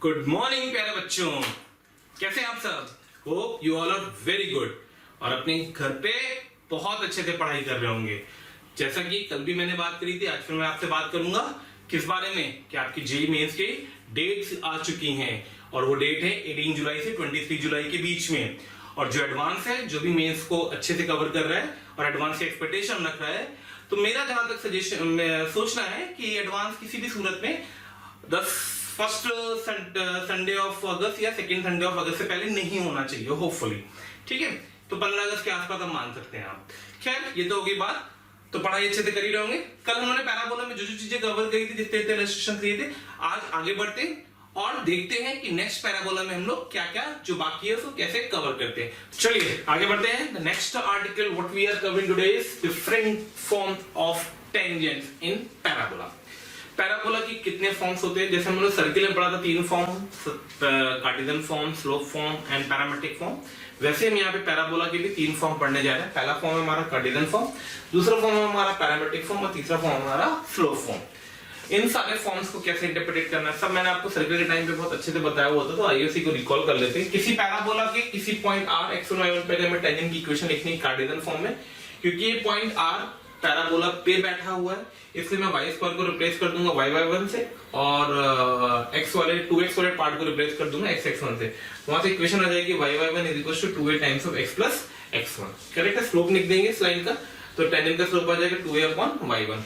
Good morning प्यारे बच्चों, कैसे हैं आप सब? Hope you all are very good और अपने घर पे बहुत अच्छे से पढ़ाई कर रहे होंगे। जैसा कि कल भी मैंने बात करी थी, आज फिर मैं आपसे बात करूंगा किस बारे में कि आपकी जेईई मेंस की डेट्स आ चुकी हैं और वो डेट है 18 जुलाई से 23 जुलाई के बीच में। और जो एडवांस है, जो भी मेंस को अच्छे से कवर कर रहा है और एडवांस की एक्सपेक्टेशन रख रहा है, तो मेरा जहां तक सजेशन सोचना है कि एडवांस किसी भी सूरत में फर्स्ट संडे ऑफ अगस्त या सेकेंड संडे ऑफ अगस्त से पहले नहीं होना चाहिए, होपफुली। ठीक है, तो 15 अगस्त के आसपास हम मान सकते हैं आप। खैर, ये तो होगी बात। तो पढ़ाई अच्छे से कर ही रहोगे। कल हमने पैराबोला में जो जो चीजें कवर करी थी, जितने इलस्ट्रेशन दिए थे, आज आगे बढ़ते और देखते हैं कि नेक्स्ट पैराबोला में हम लोग क्या क्या जो बाकी है उसको कैसे कवर करते हैं। चलिए आगे बढ़ते हैं। The next article what we are covering today is different form of tangents in parabola. Parabola की कितने फॉर्म्स होते हैं? जैसे हमने सर्किल में पढ़ा था 3 form, Cartesian form, slope form and parametric form. वैसे हम यहाँ पे पैराबोला के भी 3 फॉर्म पढ़ने जा रहे हैं। पहला फॉर्म है हमारा कार्टेशियन फॉर्म, दूसरा फॉर्म है हमारा पैरामेट्रिक फॉर्म और तीसरा फॉर्म हमारा स्लोप फॉर्म। इन सारे फॉर्म्स को कैसे इंटरप्रेट करना है सब मैंने आपको सर्किल के टाइम पे बहुत अच्छे से बताया हुआ था, तो आइए उसी को रिकॉल कर लेते हैं। किसी पैराबोला के किसी पॉइंट r x1 y1 पे हमें टेंजेंट की इक्वेशन लिखनी है कार्टेशियन फॉर्म में, क्योंकि ये पॉइंट r पैराबोला पे बैठा हुआ है, इसलिए मैं y स्क्वायर को रिप्लेस कर दूंगा y1 से और x वाले 2x वाले पार्ट को रिप्लेस कर दूंगा x1 से। वहां से इक्वेशन आ जाएगी y1 2a times of x plus x1। Correct है? स्लोप लिख देंगे इस लाइन का, तो टेंजेंट का स्लोप आ जाएगा 2a/y1।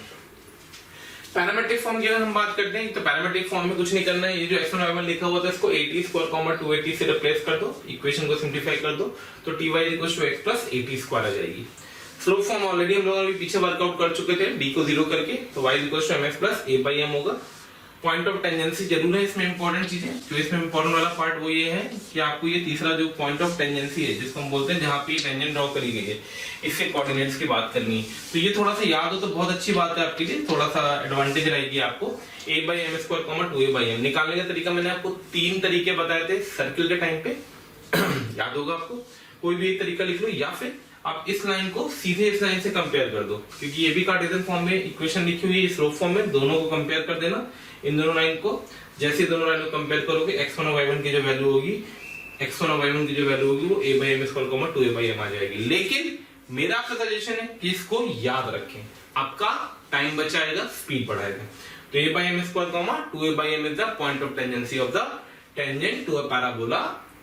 पैरामेट्रिक फॉर्म की अगर हम बात करते हैं तो पैरामेट्रिक फॉर्म में कुछ नहीं करना है। ये जो x1 y1 लिखा हुआ था इसको 80² 280 से रिप्लेस कर दो, इक्वेशन को सिंपलीफाई कर दो, तो ty x प्लस 80² आ जाएगी। स्लोप फॉर्म ऑलरेडी हम लोग पीछे वर्कआउट कर चुके थे, d को 0 करके, तो y mx प्लस a/m होगा। पॉइंट ऑफ टेंजेंसी जरूर है इसमें इंपॉर्टेंट चीजें। जो इसमें इंपॉर्टेंट वाला पार्ट वो ये है कि आपको ये तीसरा जो पॉइंट ऑफ टेंजेंसी है, जिसको हम बोलते हैं जहां पे टेंजेंट ड्रॉ करी गई है, इससे कोऑर्डिनेट्स की बात करनी है। तो ये थोड़ा सा याद हो तो बहुत अच्छी बात है आपके लिए, थोड़ा सा एडवांटेज रहेगी आपको। a/m² 2a/m निकालने का तरीका मैंने आपको 3 तरीके बताए थे सर्किल के टाइम पे याद होगा आपको। कोई भी एक तरीका लिख लो या फिर आप इस लाइन को सीधे इस लाइन से कंपेयर कर दो, क्योंकि ये भी कार्टेशियन फॉर्म में इक्वेशन लिखी हुई है, स्लोप फॉर्म में, दोनों को कंपेयर कर देना। इन दोनों लाइन को जैसे दोनों लाइन को कंपेयर करोगे, x1 और y1 की जो वैल्यू होगी, x1 और y1 की जो वैल्यू होगी वो a/m² 2a/m आ जाएगी। लेकिन मेरा आपसे सजेशन है कि इसको याद रखें, आपका टाइम बचाएगा, स्पीड बढ़ाएगा। तो a/m² 2a/m is the point of tangency of the tangent to a parabola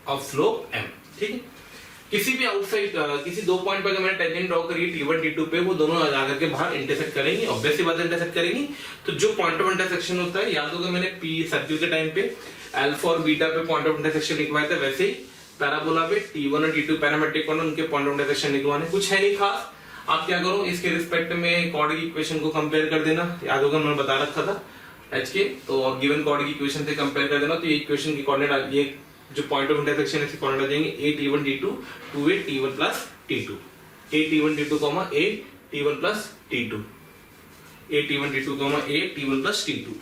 of slope m। ठीक है, किसी भी आउटसाइड किसी 2 पॉइंट पर मैंने टेंजेंट ड्रॉ करी है t1 t2 पे, वो दोनों आकर के बाहर इंटरसेक्ट करेंगी, ऑब्वियसली बात इंटरसेक्ट करेंगी। तो जो पॉइंट ऑफ इंटरसेक्शन होता है, याद होगा मैंने p सर्किल के टाइम पे अल्फा और बीटा पे पॉइंट ऑफ इंटरसेक्शन लिखवाया था, वैसे ही पैराबोला पे t1 और t2 पैरामेट्रिक पॉइंट, उनके पॉइंट ऑफ इंटरसेक्शन लिखवाने। कुछ है नहीं खास, आप क्या करो, इसके रिस्पेक्ट में कॉर्ड की इक्वेशन को कंपेयर कर देना। याद होगा मैंने बता रखा था h के, तो गिवन कॉर्ड की इक्वेशन से कंपेयर कर देना, तो ये इक्वेशन की कोऑर्डिनेट, ये जो पॉइंट ऑफ इंटरसेक्शन है इसकी कोऑर्डिनेट आ जाएंगे a t1 t2 2a t1 plus t2 a t1 t2 a t1 plus t2 a t1 t2 a t1 plus t2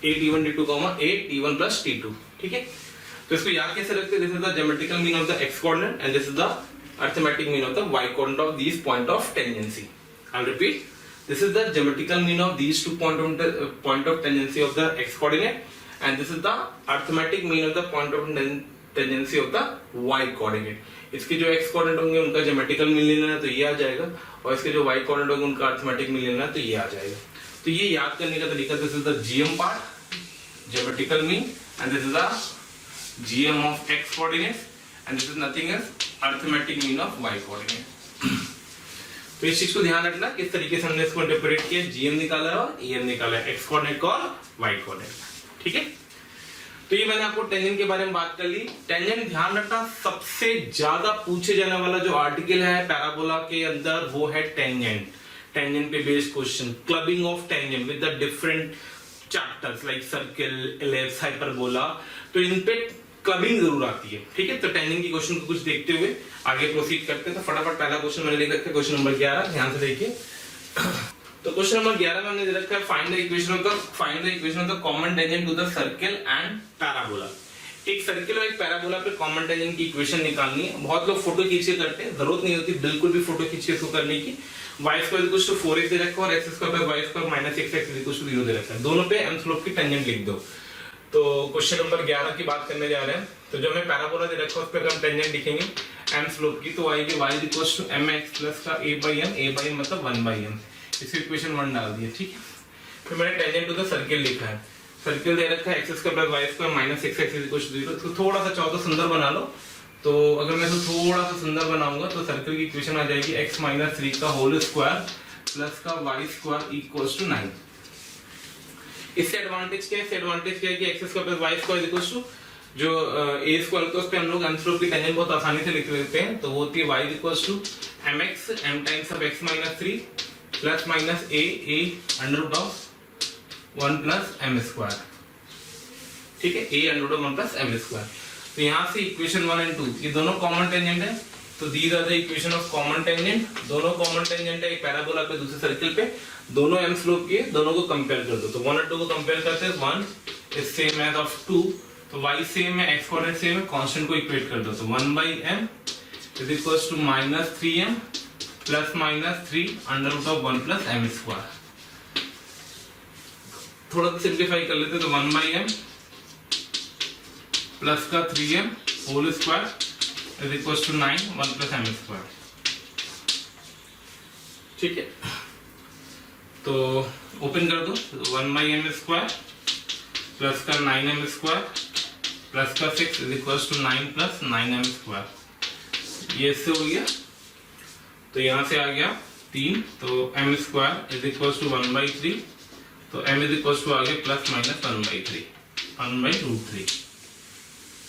a t1 t2 a t1 plus t2। ठीक है, तो इसको याद कैसे रखते हैं? This is the geometrical mean of the x coordinate and this is the arithmetic mean of the y coordinate of this point of tangency. I repeat, this is the geometrical mean of these 2 point of tendency of the x coordinate and this is the arithmetic mean of the point of tendency of the y coordinate। इसके जो x coordinate होंगे उनका geometrical mean लेना है तो ये आ जाएगा, और इसके जो y coordinate होंगे उनका arithmetic mean लेना है तो ये आ जाएगा। तो ये याद करने का तरीका, this is the GM part, geometrical mean, and this is the GM of x coordinate and this is nothing else arithmetic mean of y coordinate। तो इस चीज को ध्यान रखना किस तरीके से हमने इसको इंटरप्रेट किया, जीएम निकाला है और ईएम निकाला है, एक्स कोऑर्डिनेट और वाई कोऑर्डिनेट। ठीक है, तो ये मैंने आपको टेंजेंट के बारे में बात कर ली। टेंजेंट ध्यान रखना, सबसे ज्यादा पूछे जाने वाला जो आर्टिकल है पैराबोला के अंदर वो है टेंजेंट। टेंजेंट पे based question, clubbing of tangent with the different chapters like circle, ellipse, hyperbola, तो इन पे क्लबिंग जरूर आती है। ठीक है, तो टेंजेंट की क्वेश्चन को कुछ देखते हुए आगे प्रोसीड करते हैं। तो फटाफट पहला क्वेश्चन मैंने लिख रखा है, क्वेश्चन नंबर 11, ध्यान से देखिए। तो क्वेश्चन नंबर 11 में हमने दे रखा है find the equation of the common tangent to the circle and parabola. एक सर्किल और एक पैराबोला पे कॉमन टेंजेंट की इक्वेशन निकालनी है। बहुत लोग फोटो खींच के करते हैं, जरूरत नहीं होती बिल्कुल भी फोटो खींच के इसको करने की, y square equal to 4x दे रखा है और x square by y square minus 6x equal to 0 दे रखा है। दोनों पे m स्लोप की टेंजेंट लिख दो। तो क्वेश्चन नंबर 11 की बात करने जा रहे हैं। तो जो हमें पैराबोला दे रखा है उस पर हम टेंजेंट लिखेंगे m स्लोप की, तो आएगी y equal to mx plus का a by m मतलब 1 by m। इसकी इक्वेशन 1 डाल दिया, ठीक है। फिर मैंने टेंजेंट टू द सर्किल लिखा है। सर्किल दे रखा है x square plus y square minus 6x equal to 0। इसको थोड़ा सा चाहो तो सुंदर बना लो। तो अगर मैं इसको थोड़ा सा सुंदर बनाऊंगा तो सर्किल की इक्वेशन आ जाएगी x माइनस 3 का होल स्क्वायर प्लस का y स्क्वायर इक्वल टू 9। इससे एडवांटेज क्या है? इससे एडवांटेज क्या है कि x square plus y square equal to जो a स्क्वायर को उस पे हम लोग m स्लोप की टेंजेंट बहुत आसानी से लिख लेते हैं। तो वो होती है y equal to mx m times of x minus 3 plus minus a under root of 1 plus m square, ठीक है, a under root of 1 plus m square. तो यहाँ से इक्वेशन 1 और 2 ये दोनों कॉमन टेंजेंट है। तो these are the equation of common tangent. दोनों कॉमन टेंजेंट है, एक पैराबोला पे दूसरे सर्किल पे, दोनों m स्लोप के, दोनों को कंपेयर कर दो। तो 1 और 2 को कंपेयर करते हैं। 1 इज सेम एज ऑफ 2, तो y सेम है, x कोऑर्डिनेट सेम है, कांस्टेंट को इक्वेट कर दो। तो 1 by m is equals to minus 3m plus minus 3 under root of 1 plus m square. थोड़ा सा सिंप्लीफाई कर लेते हैं। तो 1 by m प्लस का 3m whole square is equals to 9 1 plus m square, ठीक है। तो ओपन कर दो। तो 1 by m स्क्वायर प्लस का 9m स्क्वायर प्लस का 6 is equals to 9 plus 9m square. ये इससे हो गया। तो यहाँ से आ गया 3, तो m square is equals to 1 by 3। तो m इज इक्वल्स टू आ गया plus minus 1 by 3 1 by root 3,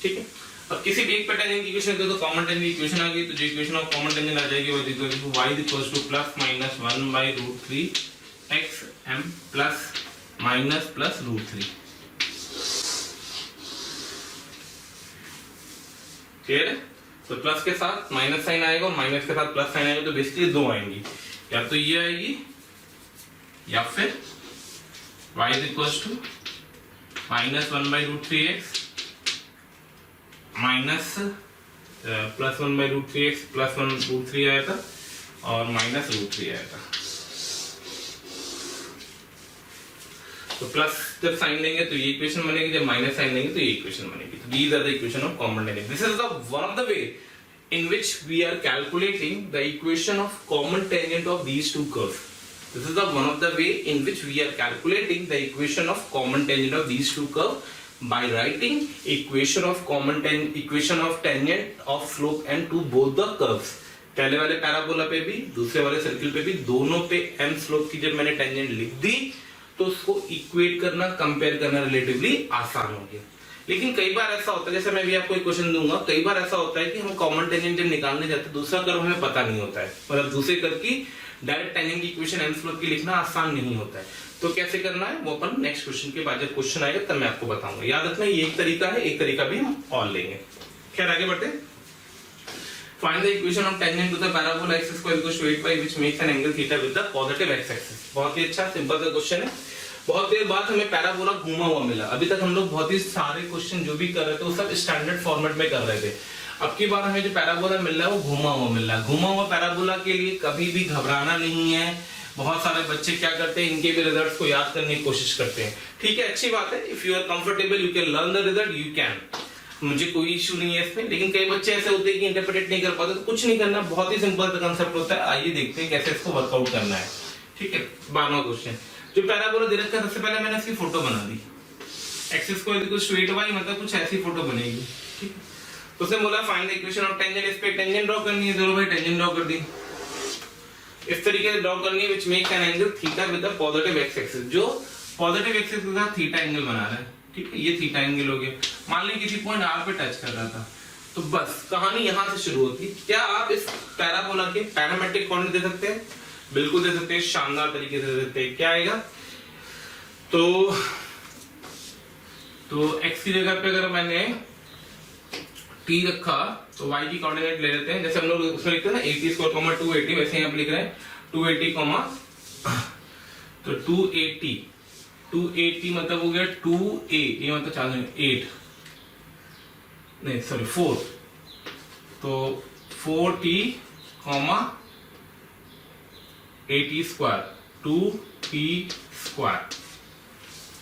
ठीक है। अब किसी भी एक टेंजेंट की इक्वेशन दे तो कॉमन टेंजेंट की इक्वेशन आ गई। तो जो इक्वेशन ऑफ कॉमन टेंजेंट आ जाएगी वो equal to y equals to plus minus 1 by root 3 x m plus minus plus root 3, clear है। तो प्लस के साथ माइनस साइन आएगा और माइनस के साथ प्लस साइन आएगा। तो बेसिकली दो आएंगी, या तो ये आएगी या फिर y equals to minus 1 by root 3x minus plus 1 by root 3x plus 1 root 3 आया था और माइनस रूट 3 आया था। तो प्लस जब साइन लेंगे तो ये इक्वेशन बनेगी, जब माइनस साइन लेंगे तो ये इक्वेशन बनेगी। तो these are the equation of common tangent. This is the one of the way in which we are calculating the equation of common tangent of these two curves. This is the one of the way in which we are calculating the equation of common tangent of these two curves by writing equation of tangent of slope and to both the curves. पहले वाले parabola पे भी दूसरे वाले circle पे भी दोनों पे m स्लोप की जब मैंने टेंजेंट लिख दी तो उसको इक्वेट करना, कंपेयर करना रिलेटिवली आसान हो गया। लेकिन कई बार ऐसा होता है, जैसे मैं भी आपको एक क्वेश्चन दूंगा, कई बार ऐसा होता है कि हम कॉमन टेंजेंट जब निकालने जाते हैं दूसरा कर्व हमें पता नहीं होता है, मतलब दूसरे कर्व की डायरेक्ट टेंजेंट की इक्वेशन m स्लोप की लिखना आसान नहीं होता है। तो कैसे करना है वो अपन नेक्स्ट क्वेश्चन के बाद जब क्वेश्चन आएगा तब मैं आपको बताऊंगा। याद रखना ये एक तरीका है, एक तरीका भी हम और लेंगे। खैर आगे बढ़ते। Find the equation of tangent to the parabola x square equals to 8 y which makes an angle theta with the positive x axis. बहुत ही अच्छा सिंपल सा क्वेश्चन है। बहुत देर बाद हमें पैराबोला घूमा हुआ मिला। अभी तक हम लोग बहुत ही सारे क्वेश्चन जो भी कर रहे थे वो सब स्टैंडर्ड फॉर्मेट में कर रहे थे। अब की बार हमें जो पैराबोला मिल रहा है वो घूमा हुआ मिल रहा है। घूमा हुआ पैराबोला के लिए कभी भी घबराना नहीं है। बहुत सारे बच्चे क्या करते हैं, इनके भी रिजल्ट्स को याद करने की कोशिश करते हैं। ठीक है, अच्छी बात है। If you are comfortable you can learn the result, you can, मुझे कोई इशू नहीं है इसमें। लेकिन कई बच्चे ऐसे होते हैं कि इंटरप्रेट नहीं कर पाते। तो कुछ नहीं करना, बहुत ही सिंपल सा कांसेप्ट होता है। आइए देखते हैं कैसे इसको वर्कआउट करना है। ठीक है, 12वां क्वेश्चन। जो पैराबोला दे रखा है सबसे पहले मैंने इसकी फोटो बना दी। x square equals to 8y मतलब कुछ ऐसी फोटो बनेगी। ठीक है, तो उसने बोला find the equation of tangent. इस पे टेंजेंट ड्रॉ करनी है। चलो भाई टेंजेंट ड्रॉ कर दी। इस तरीके से ड्रॉ करनी है which makes an angle theta with the positive x axis. जो पॉजिटिव एक्सिस के साथ थीटा एंगल बना रहा है। ठीक है, ये थीटा एंगल हो गया। मान लीजिए किसी पॉइंट r पे टच कर रहा था, तो बस कहानी यहां से शुरू होती। क्या आप इस पैराबोला के पैरामेट्रिक कोऑर्डिनेट दे सकते हैं? बिल्कुल दे सकते हैं, शानदार तरीके से दे सकते हैं। क्या आएगा? तो x की जगह पे अगर मैंने t रखा तो y की कोऑर्डिनेट ले लेते हैं। जैसे हम लोग उसमें लिखते हैं ना 80 स्क्वायर 280, वैसे यहाँ पे लिख रहे हैं 280 तो 280 मतलब हो गया 2a, ये मतलब 8 नहीं सॉरी 4, तो 4t 8t square 2t square,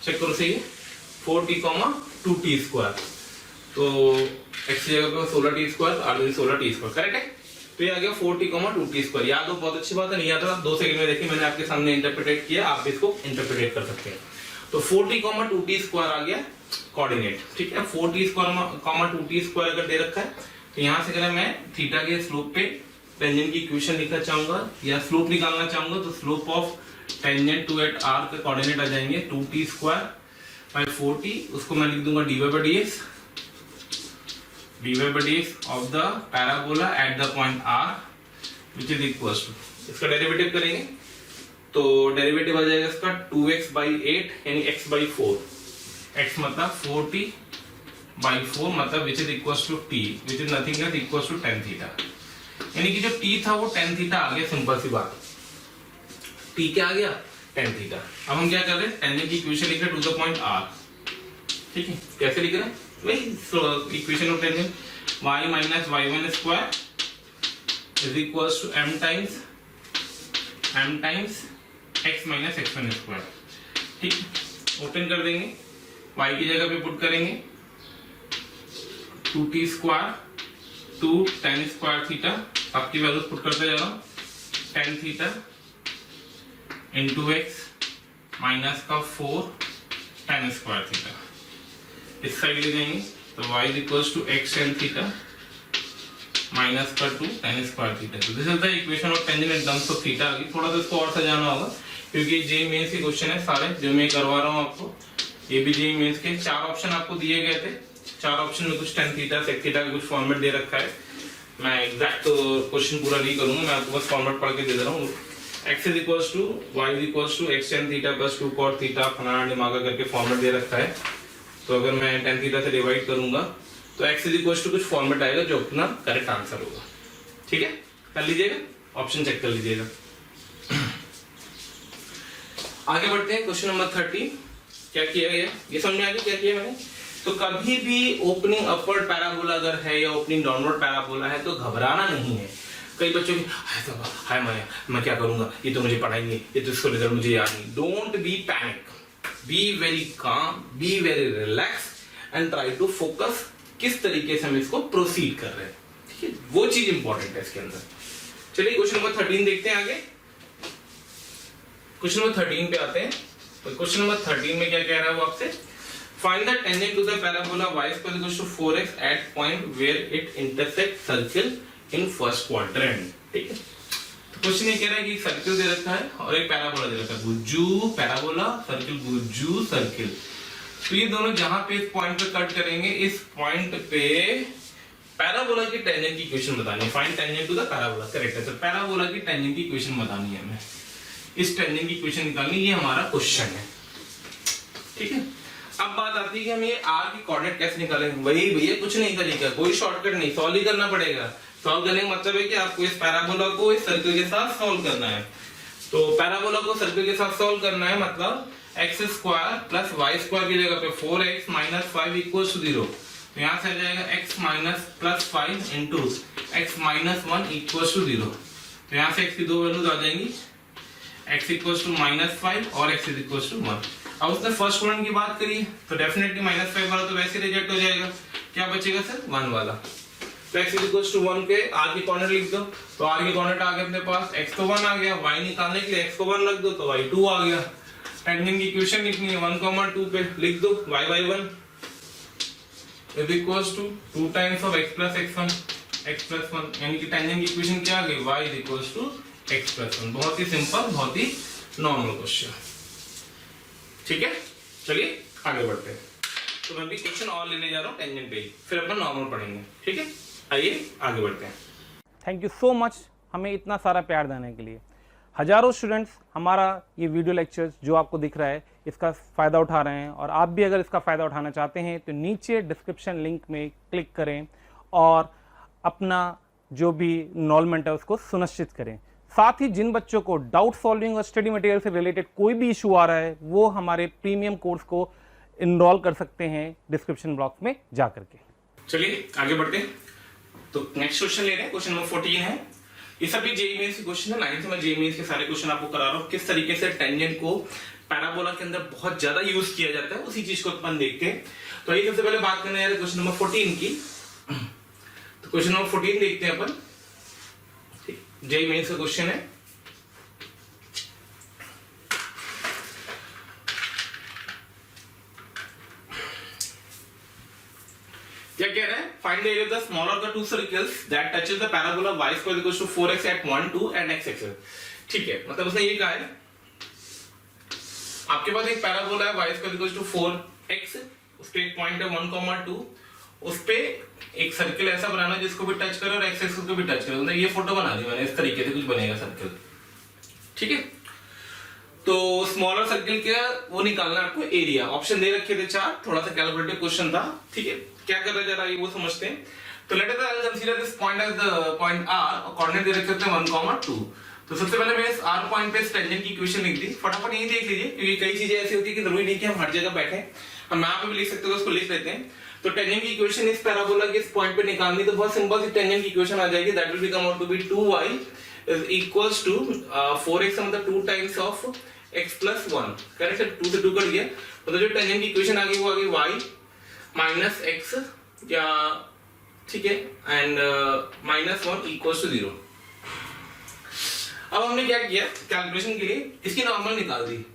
check करो सही है, 4t 2t स्क्वायर, तो x की जगह पे 16t square, r 16t square, correct है। तो ये आ गया 4t 2t स्क्वायर। याद हो, बहुत अच्छी बात है, नहीं याद था 2 सेकंड में देखिए मैंने आपके सामने इंटरप्रेट किया, आप भी इसको इंटरप्रेट कर सकते हैं। तो 4t 2t स्क्वायर आ गया कोऑर्डिनेट, ठीक है। 4t स्क्वायर 2t स्क्वायर अगर दे रखा है तो यहाँ से अगर मैं थीटा के स्लोप पे टेंजेंट की इक्वेशन लिखना चाहूंगा या स्लोप निकालना चाहूंगा तो slope of tangent to at r के कोऑर्डिनेट आ जाएंगे 2t स्क्वायर बाय 4t, उसको मैं लिख दूंगा dy by dx of the parabola at the point r which is equal to, इसका डेरिवेटिव करेंगे तो डेरिवेटिव आ जाएगा इसका 2x by 8 यानी x by 4, x मतलब 4t by 4 मतलब which is equal to t which is nothing else equal to tan theta, यानी कि जो t था वो tan थीटा आ गया, सिंपल सी बात, t क्या आ गया tan थीटा। अब हम क्या कर रहे हैं, टेंजेंट की इक्वेशन लिख रहे हैं टू द पॉइंट r, ठीक है। कैसे लिख रहे हैं वही equation of tangent, y minus y1 square is equal to m times x minus x1 square, ठीक, ओपन कर देंगे, y की जगह पे पुट करेंगे 2t square 2 tan square theta, आपकी वैल्यूज पुट करते जा रहा हूं, tan theta into x minus का 4 tan स्क्वायर थीटा, इस साइड ले जाएंगे तो y is equal to x tan theta minus का 2 tan स्क्वायर थीटा। तो this is the equation of tangent in terms of theta. आगे थोड़ा सा इसको और सजाना होगा क्योंकि जेईई मेंस के क्वेश्चन है सारे जो मैं करवा रहा हूं आपको, ये भी जेईई मेंस के 4 ऑप्शन आपको दिए गए थे, 4 ऑप्शन में कुछ tan थीटा sec थीटा का कुछ फॉर्मेट दे रखा है, मैं एग्जैक्ट क्वेश्चन पूरा नहीं करूंगा, मैं आपको बस फॉर्मेट पढ़ के दे दे रहा हूं। x is equal to y is equal to x tan theta plus 2 cot theta फलाना डिमागा करके फॉर्मेट दे रखा है, तो अगर मैं tan थीटा से डिवाइड करूंगा तो x इज इक्वल टू कुछ फॉर्मेट आएगा जो अपना करेक्ट आंसर होगा, ठीक है। कर लीजिएगा, ऑप्शन चेक कर लीजिएगा। आगे बढ़ते हैं, क्वेश्चन नंबर 30। क्या किया गया ये समझ में आ गया क्या किया मैंने। तो कभी भी ओपनिंग अपवर्ड पैराबोला अगर है या ओपनिंग डाउनवर्ड पैराबोला है तो घबराना नहीं है। कई बच्चों की हाय माया मैं क्या करूंगा, ये तो मुझे पढ़ाएंगे, ये तो इसको रिजल्ट मुझे याद नहीं। Don't be panic, be very calm, be very relax and try to focus किस तरीके से हम इसको प्रोसीड कर रहे हैं, ठीक है, वो चीज इंपॉर्टेंट है इसके अंदर। चलिए क्वेश्चन नंबर 13 देखते हैं आगे। क्वेश्चन नंबर 13 पे आते हैं। तो क्वेश्चन नंबर 13 में क्या कह रहा है वो आपसे, find the tangent to the parabola y equal to 4x at point where it intersect circle in first quadrant, ठीक है। तो क्वेश्चन ये कह रहा है कि सर्किल दे रखा है और एक पैराबोला दे रखा है, Gujju parabola circle Gujju circle. तो ये दोनों जहां पे इस पॉइंट पे कट करेंगे, इस पॉइंट पे पैराबोला की टेंजेंट की इक्वेशन बतानी है। Find tangent to the parabola, correct है। तो पैराबोला की टेंजेंट की इक्वेशन बतानी है हमें, इस टेंजेंट की इक्वेशन निकालनी, ये हमारा क्वेश्चन है, ठीक है। अब बात आती है कि हम ये r की कोऑर्डिनेट कैसे निकालेंगे। वही भैया कुछ नहीं तरीका, कोई शॉर्टकट नहीं, सॉल्व ही करना पड़ेगा। सॉल्व करने का मतलब है कि आपको इस पैराबोला को इस सर्कल के साथ सॉल्व करना है। तो पैराबोला को सर्कल के साथ सॉल्व करना है मतलब x square plus y square की जगह पे 4x माइनस 5 इक्वल टू 0। तो यहाँ से आ जाएगा x minus plus 5 into x minus 1 equal to 0। तो यहाँ से x की दो वैल्यूज आ जाएंगी, x इक्वल टू माइनस 5 और x इज इक्वल टू 1। अब उसने फर्स्ट क्वाड्रेंट की बात करी तो डेफिनेटली माइनस 5 वाला तो वैसे रिजेक्ट हो जाएगा, क्या बचेगा सर 1 वाला। तो x इज इक्वल टू 1 पे r की कोऑर्डिनेट लिख दो, तो r की कोऑर्डिनेट आ गया अपने पास, x तो 1 आ गया, y निकालने के लिए x को 1 रख दो तो y 2 आ गया। टेंजेंट की इक्वेशन लिखनी है 1, 2 पे लिख दो, y by 1 is equal to 2 times of x plus x 1, यानी कि टेंजेंट की इक्वेशन क्या आ गई, y is equal to x plus 1। बहुत ही सिंपल, बहुत ही नॉर्मल क्वेश्चन, ठीक है। चलिए आगे बढ़ते हैं। तो मैं भी क्वेश्चन और लेने जा रहा हूँ टेंजेंट पे ही, फिर अपन नॉर्मल पढ़ेंगे, ठीक है। आइए आगे बढ़ते हैं। थैंक यू सो मच हमें इतना सारा प्यार देने के लिए। हजारों स्टूडेंट्स हमारा ये वीडियो लेक्चर्स जो आपको दिख रहा है इसका फ़ायदा उठा रहे हैं, और आप भी अगर इसका फ़ायदा उठाना चाहते हैं तो नीचे डिस्क्रिप्शन लिंक में क्लिक करें और अपना जो भी इनरोलमेंट है उसको सुनिश्चित करें। साथ ही जिन बच्चों को डाउट सॉल्विंग और स्टडी मटेरियल से रिलेटेड कोई भी इशू आ रहा है वो हमारे प्रीमियम कोर्स को इनरोल कर सकते हैं डिस्क्रिप्शन बॉक्स में जा करके। चलिए आगे बढ़ते हैं। तो नेक्स्ट क्वेश्चन ले रहे हैं, क्वेश्चन नंबर 14 है। ये सभी जेईई मेंस के क्वेश्चन है। 9th में जेईई मेंस के सारे क्वेश्चन आपको करा रहा हूँ। किस तरीके से टेंजेंट को पैराबोला के अंदर बहुत ज्यादा यूज किया जाता है, उसी चीज को अपन देखते हैं। तो ये सबसे पहले बात करने जा रहे क्वेश्चन नंबर 14 की। तो क्वेश्चन नंबर 14 देखते हैं अपन। जेईई मेंस का क्वेश्चन है। क्या कह रहा है? Find the area of the smaller of the two circles that touches the parabola y square equals to 4x at 1, 2 and x axis. ठीक है, मतलब उसने ये कहा है आपके पास एक पैराबोला है y square equals to 4x, उस पे एक पॉइंट है 1, 2, उस पे एक सर्कल ऐसा बनाना जिसको भी टच करे और x एक्सिस को भी टच करे। मतलब ये फोटो बना दी मैंने, इस तरीके से कुछ बनेगा सर्कल। ठीक है, तो स्मॉलर सर्कल का वो निकालना है आपको एरिया। ऑप्शन दे रखे थे 4, थोड़ा सा कैलकुलेटिव क्वेश्चन था। ठीक है, क्या कर रहा जरा ये वो समझते हैं। तो let us consider this point as the point r और कोऑर्डिनेट दे रखे थे 1, 2। तो सबसे पहले मैंने इस r पॉइंट पे इस टेंजेंट की इक्वेशन लिख दी। फटाफट यही देख लीजिए, क्योंकि कई चीजें ऐसी होती है कि जरूरी नहीं कि हम हर जगह बैठे, हम यहाँ पे भी लिख सकते हो, उसको लिख लेते हैं। तो टेंजेंट की इक्वेशन इस पैराबोला के इस पॉइंट पे निकालनी, तो बहुत सिंपल सी टेंजेंट की इक्वेशन आ जाएगी। That will become out to be 2y is equals to 4x, मतलब 2 times of x plus 1। Correct है, 2 से 2 कट गया। मतलब जो टेंजेंट की इक्वेशन आ गई वो आ गई y माइनस x या ठीक है एंड माइनस 1 इक्वल्स टू 0। अब हमने क्या किया कैलकुलेशन के लिए, इसकी नॉर्मल निकाल दी।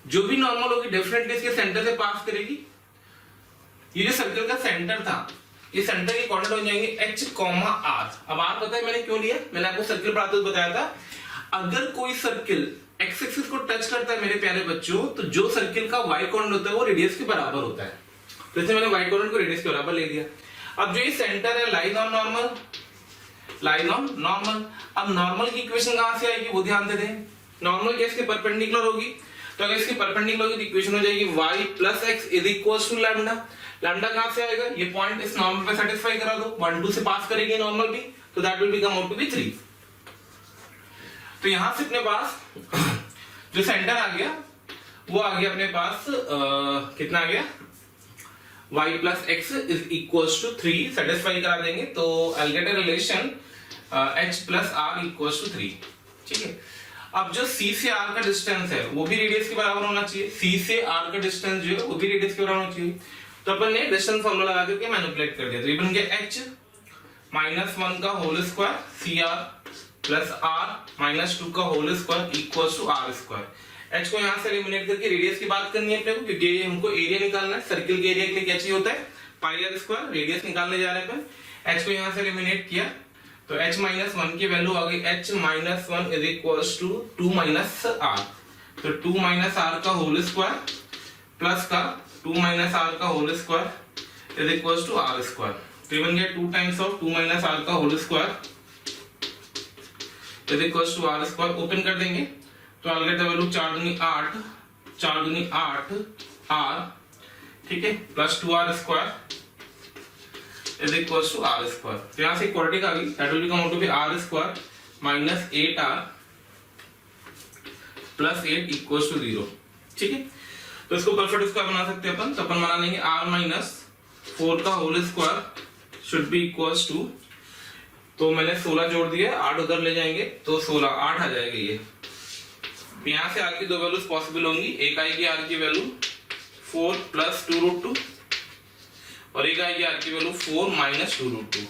जो भी नॉर्मल होगी डेफिनेटली इसके सेंटर से पास करेगी। ये जो सर्कल का सेंटर था, ये सेंटर के कोऑर्डिनेट हो जाएंगे h, r। अब r पता है मैंने क्यों लिया, मैंने आपको सर्कल पढ़ाते हुए बताया था, अगर कोई सर्कल x एक्सिस को टच करता है मेरे प्यारे बच्चों, तो जो सर्कल का y कोऑर्डिनेट होता है वो रेडियस के बराबर होता है। तो इसलिए मैंने y कोऑर्डिनेट को रेडियस के बराबर ले लिया। अब जो ये सेंटर है line on normal, line on normal. अब नॉर्मल की इक्वेशन कहां से आएगी वो ध्यान दे दें। नॉर्मल क्या इसके परपेंडिकुलर होगी, तो अगर इसकी परपेंडिकुलर होगी तो इक्वेशन हो जाएगी y plus x is equals to lambda. Lambda कहां से आएगा, ये पॉइंट इस नॉर्मल पे सेटिस्फाई करा दो, 1, 2 से पास करेगी नॉर्मल भी, तो that will become out to be 3। तो यहां से अपने पास जो सेंटर आ गया वो आ गया अपने पास कितना आ गया, y plus x is equals to 3 satisfy करा देंगे, तो I get a relation h plus r equals to 3। ठीक है, अब जो c से r का डिस्टेंस है वो भी रेडियस के बराबर होना चाहिए। c से r का डिस्टेंस जो है वो भी रेडियस के बराबर होना चाहिए। तो अपन ने डिस्टेंस फॉर्मूला लगा करके मैनिपुलेट कर दिया। तो ये बन गया h माइनस 1 का whole square cr plus r minus 2 का whole square equals to r square. h को यहां से एलिमिनेट करके रेडियस की बात करनी है अपने को, क्योंकि ये हमको एरिया निकालना है। सर्कल के एरिया के लिए क्या चाहिए होता है, पाई r स्क्वायर। रेडियस निकालने जा रहे हैं अपन। h को यहां से एलिमिनेट किया तो h माइनस 1 की वैल्यू आ गई h minus 1 is equals to 2 minus r। तो 2 माइनस r का होल स्क्वायर प्लस का 2 माइनस r का whole square is equals to r square. तो ये बन गया 2 टाइम्स ऑफ 2 माइनस r का whole square is equals to r square. Open कर देंगे तो आ गया वैल्यू 4 दूनी 8, 4 दूनी 8 r, ठीक है, plus 2r square is equals to r square. तो यहां से क्वाड्रेटिक आ गई, that will become out to be r square minus 8r plus 8 equals to 0। ठीक है, तो इसको परफेक्ट स्क्वायर बना सकते हैं अपन। तो अपन बना लेंगे r माइनस 4 का whole square should be equals to, तो मैंने 16 जोड़ दिया, 8 उधर ले जाएंगे तो 16, 8 आ जाएगा। ये यहां से r की दो वैल्यूज पॉसिबल होंगी। एक आएगी r की वैल्यू 4 प्लस 2√2 और एक आएगी r की वैल्यू 4 माइनस 2√2।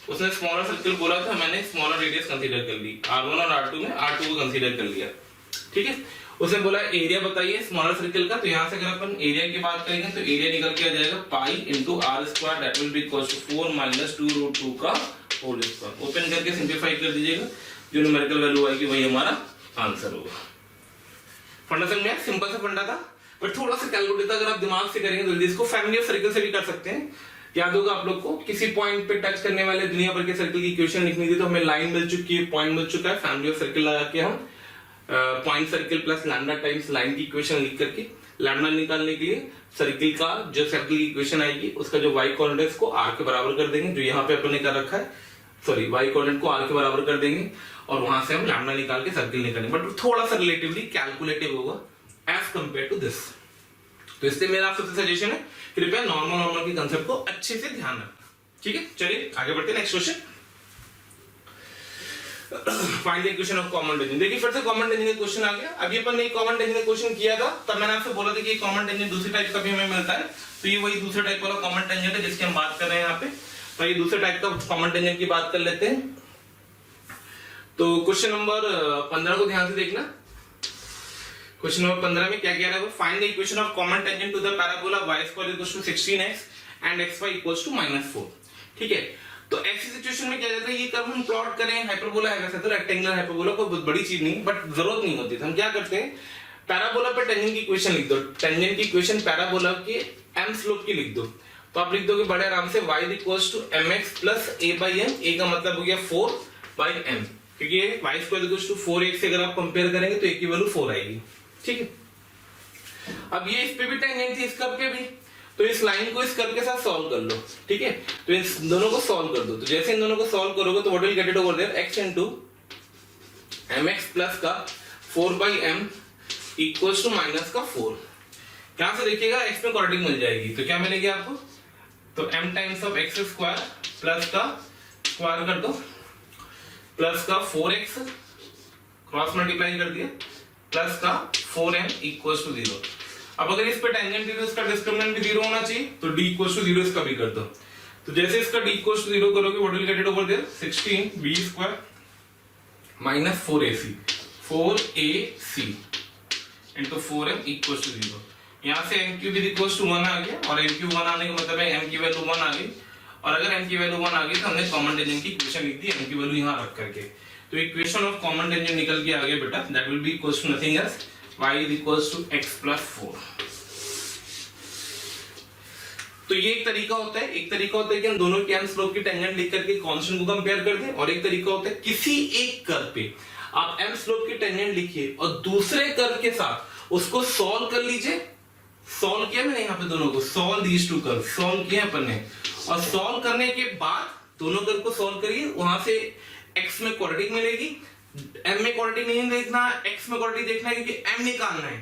उसने स्मॉलर सर्कल बोला था, मैंने स्मॉलर रेडियस कंसीडर कर ली। r1 और r2 में r2 को कंसीडर कर लिया। ठीक है, उसने बोला एरिया बताइए स्मॉलर सर्कल का। तो यहां से अगर अपन एरिया की बात करेंगे तो एरिया निकल के आ जाएगा pi into r square, that will be equals to 4 minus 2√2 का होल स्क्वायर। ओपन करके सिंपलीफाई कर दीजिएगा, जो न्यूमेरिकल वैल्यू आएगी वही हमारा आंसर होगा। फंडा समझ में, सिंपल सा फंडा था, बट थोड़ा सा कैलकुलेट अगर आप दिमाग से करेंगे तो इसको फैमिली ऑफ सर्कल से भी कर सकते हैं। याद होगा आप लोग को, किसी पॉइंट पे टच करने वाले दुनिया भर के सर्कल की इक्वेशन लिखनी थी, तो हमें लाइन मिल चुकी है, पॉइंट मिल चुका है। फैमिली ऑफ सर्कल लगा के हम point circle plus lambda times line की इक्वेशन लिख करके लैम्डा निकालने के लिए सर्कल का जो सर्कल की इक्वेशन आएगी उसका जो y कोऑर्डिनेट्स को r के बराबर कर देंगे, जो यहाँ पे अपन ने कर रखा है, सॉरी y कोऑर्डिनेट को r के बराबर कर देंगे और वहां से हम लैम्डा निकाल के सर्कल निकालेंगे। बट थोड़ा सा रिलेटिवली कैलकुलेटिव होगा एज कंपेयर टू दिस। तो इसलिए मेरा आप सबसे सजेशन है, कृपया नॉर्मल के कंसेप्ट को अच्छे से ध्यान रखना। ठीक है, चलिए आगे बढ़ते हैं next question. Find the equation of common tangent. देखिए फिर से कॉमन टेंजेंट का क्वेश्चन आ गया। अभी अपन ने कॉमन टेंजेंट का क्वेश्चन किया था, तब मैंने आपसे बोला था कि कॉमन टेंजेंट दूसरे टाइप का भी हमें मिलता है, तो ये वही दूसरे टाइप वाला कॉमन टेंजेंट है जिसकी हम बात कर रहे हैं यहाँ पे। तो ये दूसरे टाइप का कॉमन टेंजेंट की बात कर लेते हैं। तो क्वेश्चन नंबर 15 को ध्यान से देखना। क्वेश्चन नंबर 15 में क्या कह रहा है, find the equation of common tangent to the parabola y² = 16x and xy = -4। ठीक है, तो ऐसी सिचुएशन में क्या जाता है, ये कर्व हम प्लॉट करें, हाइपरबोला है वैसे तो रेक्टेंगुलर हाइपरबोला कोई बहुत बड़ी चीज नहीं, बट जरूरत नहीं होती। तो हम क्या करते हैं, पैराबोला पे टेंजेंट की इक्वेशन लिख दो। टेंजेंट की इक्वेशन पैराबोला की m स्लोप की लिख दो। तो आप लिख दोगे बड़े आराम से y = mx + a/m। a का मतलब हो गया 4/m, क्योंकि ये y² = 4x से अगर आप कंपेयर करेंगे तो a की वैल्यू 4 आएगी। ठीक है, अब ये इस पे भी टेंजेंट थी, इस कर्व पे भी, तो इस लाइन को इस कर्व के साथ सॉल्व कर लो। ठीक है, तो इस दोनों को सॉल्व कर दो। तो जैसे इन दोनों को सॉल्व करोगे तो what will get it over there, x * mx plus का 4/m इक्वल्स टू माइनस का 4। यहां से देखिएगा x में क्वाड्रेटिक मिल जाएगी, तो क्या मिलेगी आपको, तो m times of x² plus का स्क्वायर कर दो प्लस का 4x क्रॉस मल्टीप्लाई कर दिया प्लस का 4m इक्वल्स टू 0। अब अगर इस पे टेंजेंट है तो इसका डिस्क्रिमिनेंट भी 0 होना चाहिए, तो d इक्वल्स टू 0 इसका भी कर दो। तो जैसे इसका d इक्वल्स टू 0 करोगे what will get it over there, 16b² - 4ac 4ac into 4m equals to 0। यहाँ से m³ equals to 1 आ गया, और m³ 1 आने का मतलब है m की वैल्यू 1 आ गई, और अगर m की वैल्यू 1 आ गई तो हमने कॉमन टेंजेंट की इक्वेशन लिख दी m की वैल्यू यहाँ रख करके। तो इक्वेशन ऑफ कॉमन टेंजेंट निकल के आ गया बेटा, that will be equals to nothing else y = x + 4। तो ये एक तरीका होता है। एक तरीका होता है कि हम दोनों के m स्लोप की टेंजेंट लिख करके कांस्टेंट को कंपेयर कर दें, और एक तरीका होता है किसी एक कर्व पे आप m स्लोप की टेंजेंट लिखिए और दूसरे कर्व के साथ उसको सॉल्व कर लीजिए। सॉल्व किया मैंने यहाँ पे दोनों को, solve these two curve solve किए अपन ने, और सॉल्व करने के बाद दोनों कर्व को सॉल्व करिए, वहां से x में क्वाड्रेटिक मिलेगी, m में क्वाड्रेटिक नहीं देखना, x में क्वाड्रेटिक देखना है क्योंकि m निकालना है।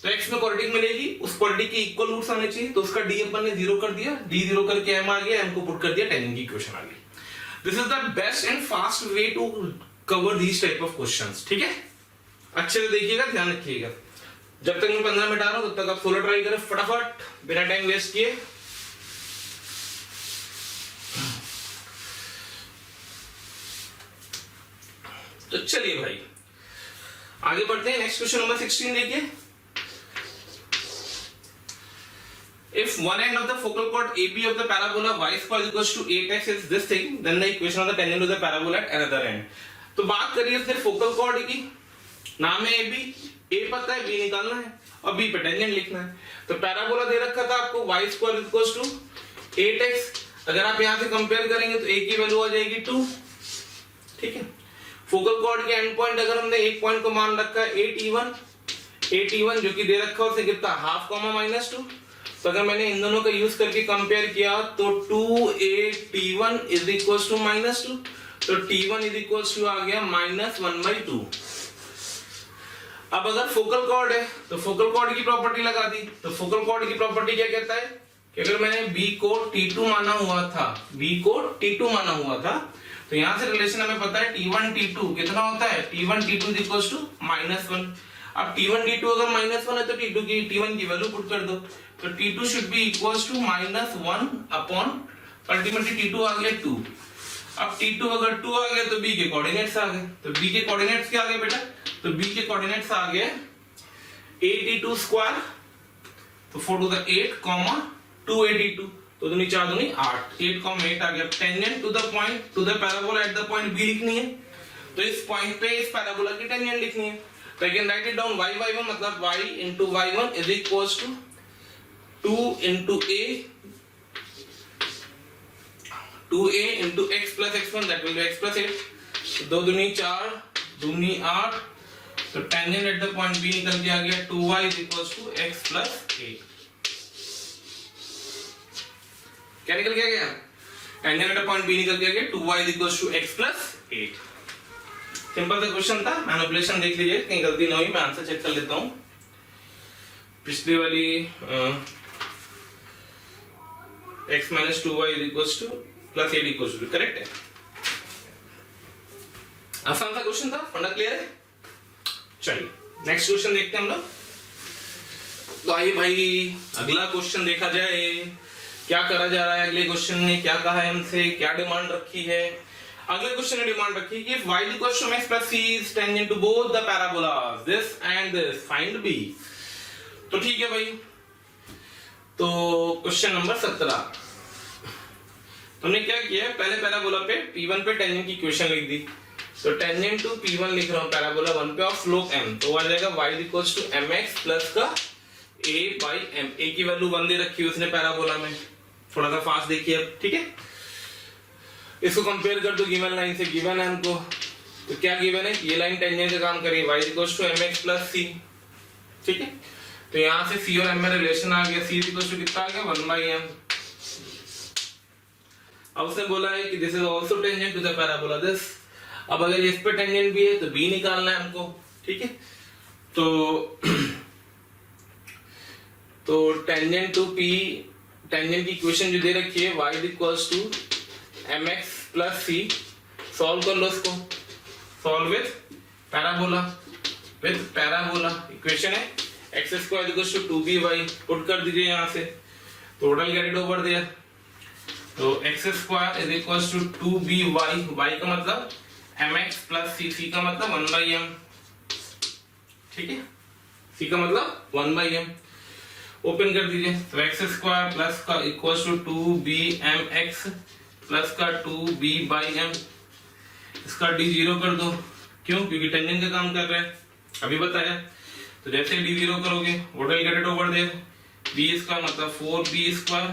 तो x में क्वाड्रेटिक मिलेगी, उस क्वाड्रेटिक के इक्वल रूट्स आने चाहिए, तो उसका d अपन ने 0 कर दिया, d 0 करके m आ गया, m को पुट कर दिया, टेंजेंट की इक्वेशन आ गई। This is the best and fast way to cover these type of questions. ठीक है, अच्छे से देखिएगा, ध्यान रखिएगा। जब तक मैं 15 मिनट आ रहा हूं तब तक आप 16 ट्राई करें फटाफट बिना टाइम वेस्ट किए। तो चलिए भाई आगे बढ़ते हैं। नेक्स्ट क्वेश्चन नंबर 16 देखिए। If one end of the focal chord AB of the parabola y² = 8x is this thing, then the equation of the tangent to the parabola at another end। तो बात करिए फिर focal cord की, नाम है AB, A पता है, B निकालना है और B पे टेंजेंट लिखना है। तो पैराबोला दे रखा था आपको y² = 8x, अगर आप यहां से कंपेयर करेंगे तो A की वैल्यू आ जाएगी 2। ठीक है, फोकल कॉर्ड के एंड पॉइंट अगर हमने एक पॉइंट को मान रखा है 8e1 जो कि दे रखा है, उसे कितना हाफ कॉमा -2। तो अगर मैंने इन दोनों का यूज करके कंपेयर किया तो 2a_t1 = -2, तो t1 = आ गया -1/2। अब अगर फोकल कॉर्ड है तो फोकल कॉर्ड की प्रॉपर्टी लगा दी। तो फोकल कॉर्ड की प्रॉपर्टी क्या कहता है कि अगर मैंने b को t2 माना हुआ था, तो यहां से रिलेशन हमें पता है t1 t2 कितना होता है, t1 t2 = -1। अब t1 t2 अगर -1 है तो t1 की वैल्यू पुट कर दो, तो t2 should be equals to -1 upon ultimately t2 आ गया 2। अब t2 अगर 2 आ गया तो b के कोऑर्डिनेट्स आ गए। तो b के कोऑर्डिनेट्स क्या आ गए बेटा, तो b के कोऑर्डिनेट्स आ गए 8t2², तो 4 to the 8, 2a_t2, तो 2 4 2 8, 8, 8 आ गया। Tangent to the point to the parabola at the point b लिखनी है, तो इस पॉइंट पे इस पैराबोला की टेंजेंट लिखनी है। तो I can write it down y/1 मतलब y into y1 is equals to 2 into a into x plus x1, that will be x plus 8, 2 2 4 2 8, तो tangent at the point b निकल के आ गया 2y is equals to x plus 8। क्या निकल के आ गया, tangent at the point b निकल के आ गया 2y is equals to x plus 8। Simple सा क्वेश्चन था, मैनिपुलेशन देख लीजिए कहीं गलती ना हुई, मैं आंसर चेक कर लेता हूं। पिछली वाली x - 2y + 8 = करेक्ट है। आसान सा क्वेश्चन था, फंडा क्लियर है। चलिए नेक्स्ट क्वेश्चन देखते हैं हम लोग। तो आइए भाई अगला क्वेश्चन देखा जाए, क्या करा जा रहा है। अगले क्वेश्चन ने क्या कहा है हमसे, क्या डिमांड रखी है। अगले क्वेश्चन ने डिमांड रखी है कि y equals to mx plus c is tangent to both the parabolas this and this, find b। तो ठीक है भाई, तो क्वेश्चन नंबर 17 तुमने क्या किया, पहले पैराबोला पे p1 पे टेंजेंट की इक्वेशन लिख दी। तो टेंजेंट टू p1 लिख रहा हूं पैराबोला 1 पे और स्लोप m, तो आ जाएगा y equals to mx plus का a by m। a की वैल्यू 1 दे रखी है उसने पैराबोला में, थोड़ा सा फास्ट देखिए अब, ठीक है। इसको कंपेयर कर दो गिवन लाइन से, गिवन है हमको, तो क्या गिवन है, ये लाइन टेंजेंट का काम करेगी y equals to mx plus c, ठीक है। तो यहां से c और m में रिलेशन आ गया, c equals to कितना आ गया 1 by m। अब उसने बोला है कि this is also tangent to the parabola this. अब अगर इस पे टेंजेंट भी है तो b निकालना है हमको, ठीक है। तो टेंजेंट टू p, टेंजेंट की इक्वेशन जो दे रखी है y equals to mx plus c, solve कर लो इसको, सॉल्व विद पैराबोला, इक्वेशन है x square equals to 2by, put कर दीजिए यहां से, total get it over there. तो x square is equals to 2by, y का मतलब mx plus c, c का मतलब 1 by m, ठीक है, c का मतलब 1 by m। ओपन कर दीजिए, तो x स्क्वायर प्लस का इक्वल्स टू 2bmx प्लस का 2b by m, इसका d जीरो कर दो, क्यों, क्योंकि टेंजेंट का काम कर रहा है, अभी बताया। तो जैसे d जीरो करोगे what will get it over there, b square मतलब 4b स्क्वायर,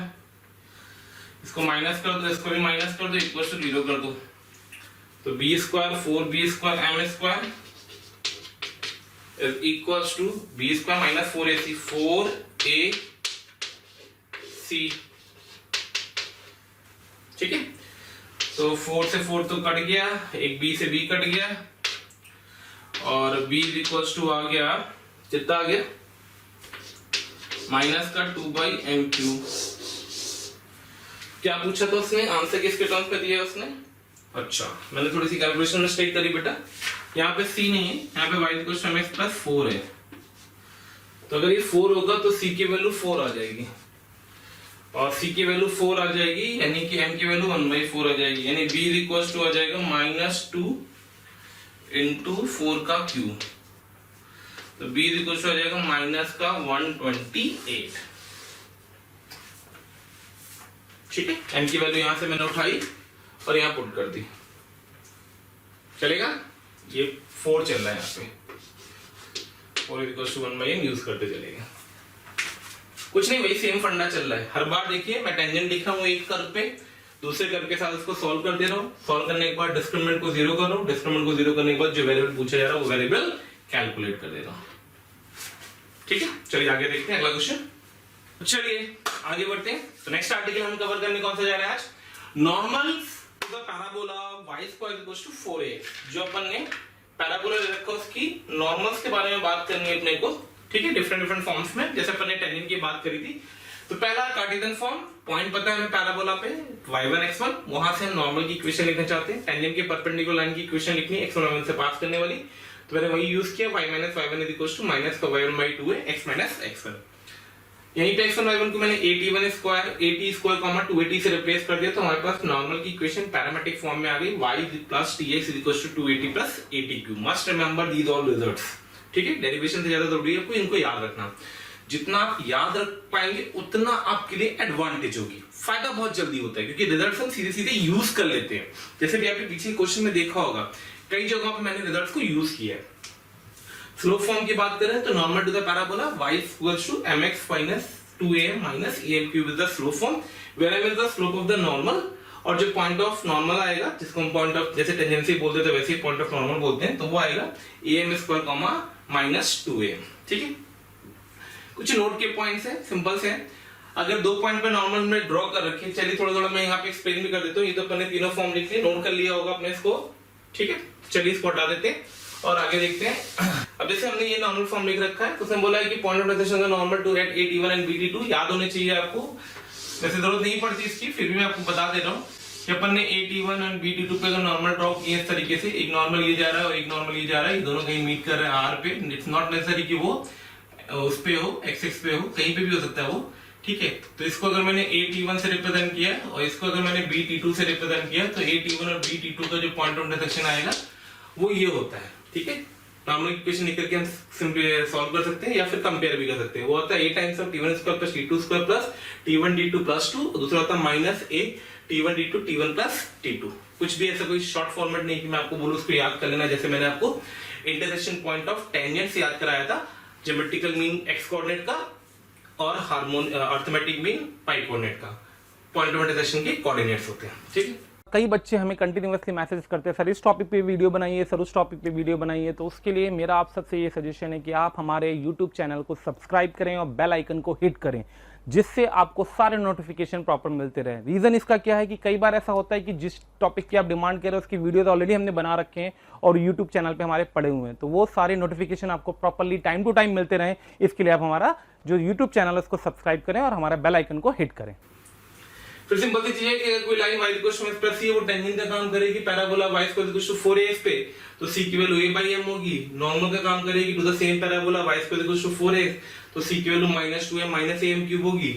इसको माइनस कर दो, इसको भी माइनस कर दो, इक्वल्स टू 0 कर दो। तो b square 4b square m square is equals to b square minus 4ac, 4ac, ठीक है। तो 4 से 4 तो कट गया, एक b से b कट गया, और b इक्वल्स टू आ गया, कितना आ गया, माइनस का 2 by m क्यूब। क्या पूछा था उसने, आंसर किसके टर्म्स पे दिया उसने। अच्छा, मैंने थोड़ी सी कैलकुलेशन मिस्टेक करी बेटा, यहाँ पे c नहीं है, यहाँ पे y equals to mx plus 4 है। तो अगर ये 4 होगा तो c की वैल्यू 4 आ जाएगी, और c की वैल्यू 4 आ जाएगी, यानी कि m की वैल्यू 1/4 आ जाएगी, यानी b इक्वल्स टू आ जाएगा -2 into 4 का क्यूब। तो b इक्वल्स टू आ जाएगा माइनस का 128, ठीक है। m की वैल्यू यहां से मैंने उठाई और यहां पुट कर दी, चलेगा। ये 4 चल रहा है यहाँ पे, 4 equals to 1 by m use करते चलेगा, कुछ नहीं भाई, सेम फंडा चल रहा है। हर बार देखिए मैं टेंजेंट लिख रहा हूँ एक कर्व पे, दूसरे कर्व के साथ इसको सॉल्व कर दे रहा हूँ, सॉल्व करने के बाद डिस्क्रिमिनेंट को 0 कर रहा हूँ, डिस्क्रिमिनेंट को 0 करने के बाद जो वेरिएबल पूछा जा रहा है वो वेरिएबल कैलकुलेट कर दे रहा हूँ, ठीक है। चलिए आगे देखते हैं अगला क्वेश्चन। चलिए आगे बढ़ते हैं। तो नेक्स्ट आर्टिकल हम कवर करने कौन सा जा रहा है आज, normal to the parabola y square equals to 4ax। जो अपन ने पैराबोला ले रखा उसकी नॉर्मल्स के बारे में बात करनी है अपने को, ठीक है, डिफरेंट फॉर्म्स में, जैसे अपन ने टेंजेंट की बात करी थी। तो पहला कार्टेशियन फॉर्म, पॉइंट पता है हमें पैराबोला पे y1 x1, वहां से हम नॉर्मल की इक्वेशन लिखना चाहते हैं, टेंजेंट के परपेंडिकुलर लाइन की इक्वेशन लिखनी है x1 y1 से पास करने वाली। तो मैंने वही यूज किया, y - y1 equals to minus का y1 by 2 है x - x1। यहीं पे x1 y1 को मैंने 8t1 square 8t square 2at से रिप्लेस कर दिया, तो हमारे पास नॉर्मल की इक्वेशन पैरामेट्रिक फॉर्म में आ गई, y plus tx equals to 2at plus at3। Must remember these all results, ठीक है। डेरिवेशन से ज्यादा जरूरी है आपको इनको याद रखना, जितना आप याद रख पाएंगे उतना आपके लिए एडवांटेज होगी, फायदा बहुत जल्दी होता है, क्योंकि रिजल्ट्स हम सीधे सीधे यूज कर लेते हैं। जैसे भी आपने पीछे क्वेश्चन में देखा होगा, कई जगहों पे मैंने रिजल्ट्स को यूज किया है। स्लोप फॉर्म की बात करें तो normal to the parabola y equals to mx minus 2am minus am cube is the slope form, where m is the slope of the normal, और जो पॉइंट ऑफ नॉर्मल आएगा, जिसको हम पॉइंट ऑफ जैसे टेंजेंसी बोलते थे वैसे ही point of normal बोलते हैं, तो वो आएगा am स्क्वायर minus 2am, ठीक है। कुछ नोट के पॉइंट्स हैं, सिंपल से हैं। अगर दो पॉइंट पे नॉर्मल में ड्रॉ कर रखे, चलिए थोड़ा मैं यहाँ पे एक्सप्लेन भी कर देता हूँ। ये तो अपन ने तीनों फॉर्म लिख लिए, नोट कर लिया होगा अपने इसको, ठीक है। चलिए इसको हटा देते हैं और आगे देखते हैं। अब जैसे हमने ये नॉर्मल फॉर्म लिख रखा है, तो उसने बोला है कि पॉइंट ऑफ इंटरसेक्शन का normal to at at1 and bt2 याद होने चाहिए आपको, वैसे जरूरत नहीं पड़ती इसकी, फिर भी मैं आपको बता दे रहा हूँ कि अपन ने AT1 और BT2 पे नॉर्मल ड्रॉ किए इस तरीके से, एक नॉर्मल ये जा रहा है और एक नॉर्मल ये जा रहा है, ये दोनों कहीं मीट कर रहे हैं R पे। इट्स नॉट नेसेसरी कि वो उस पे हो, एक्सिस पे हो, कहीं पे भी हो सकता है वो, ठीक है। तो इसको अगर मैंने AT1 से रिप्रेजेंट किया और इसको अगर मैंने BT2 से रिप्रेजेंट किया तो AT1 और BT2 का जो पॉइंट ऑफ इंटरसेक्शन आएगा वो ये होता है, ठीक है। नॉर्मल इक्वेशन लिख करके हम सिंपली सॉल्व कर सकते हैं या फिर कंपेयर भी कर सकते हैं। वो होता है a times of t1 square plus t2 square plus t1 d2 plus 2, और दूसरा होता है minus a t1 d2 t1 plus t2। कुछ भी ऐसा कोई शॉर्ट फॉर्मेट नहीं कि मैं आपको बोलूं उसको याद कर लेना, जैसे मैंने आपको इंटरसेक्शन पॉइंट ऑफ टेंजेंट से याद कराया था, ज्योमेट्रिकल मीन x कोऑर्डिनेट का और hormone arithmetic mean pi coordinate का, पॉइंट ऑफ इंटरसेक्शन के कोऑर्डिनेट्स होते हैं, ठीक है। कई बच्चे हमें कंटिन्यूअसली मैसेज करते हैं, सर इस टॉपिक पे वीडियो बनाइए, सर उस टॉपिक पे वीडियो बनाइए। तो उसके लिए मेरा आप सबसे ये सजेशन है कि आप हमारे यूट्यूब चैनल को सब्सक्राइब करें और बेल आइकन को हिट करें, जिससे आपको सारे नोटिफिकेशन प्रॉपर मिलते रहे। रीज़न इसका क्या है कि कई बार ऐसा होता है कि जिस टॉपिक की आप डिमांड कर रहे हो उसकी वीडियो तो ऑलरेडी हमने बना रखे हैं और यूट्यूब चैनल पे हमारे पड़े हुए हैं, तो वो सारे नोटिफिकेशन आपको प्रॉपरली टाइम टू टाइम मिलते रहें। इसके लिए आप हमारा जो यूट्यूब चैनल है उसको सब्सक्राइब करें और हमारा बेल आइकन को हिट करें। फिर सिंपल सी चीज है कि अगर कोई line y equal two plus c है वो टेंजेंट का काम करेगी, parabola y equal to 4ax पे तो c की वैल्यू a/m होगी। नॉर्मल का काम करेगी to the same parabola y equal to 4ax तो c की वैल्यू -2m -am क्यूब होगी।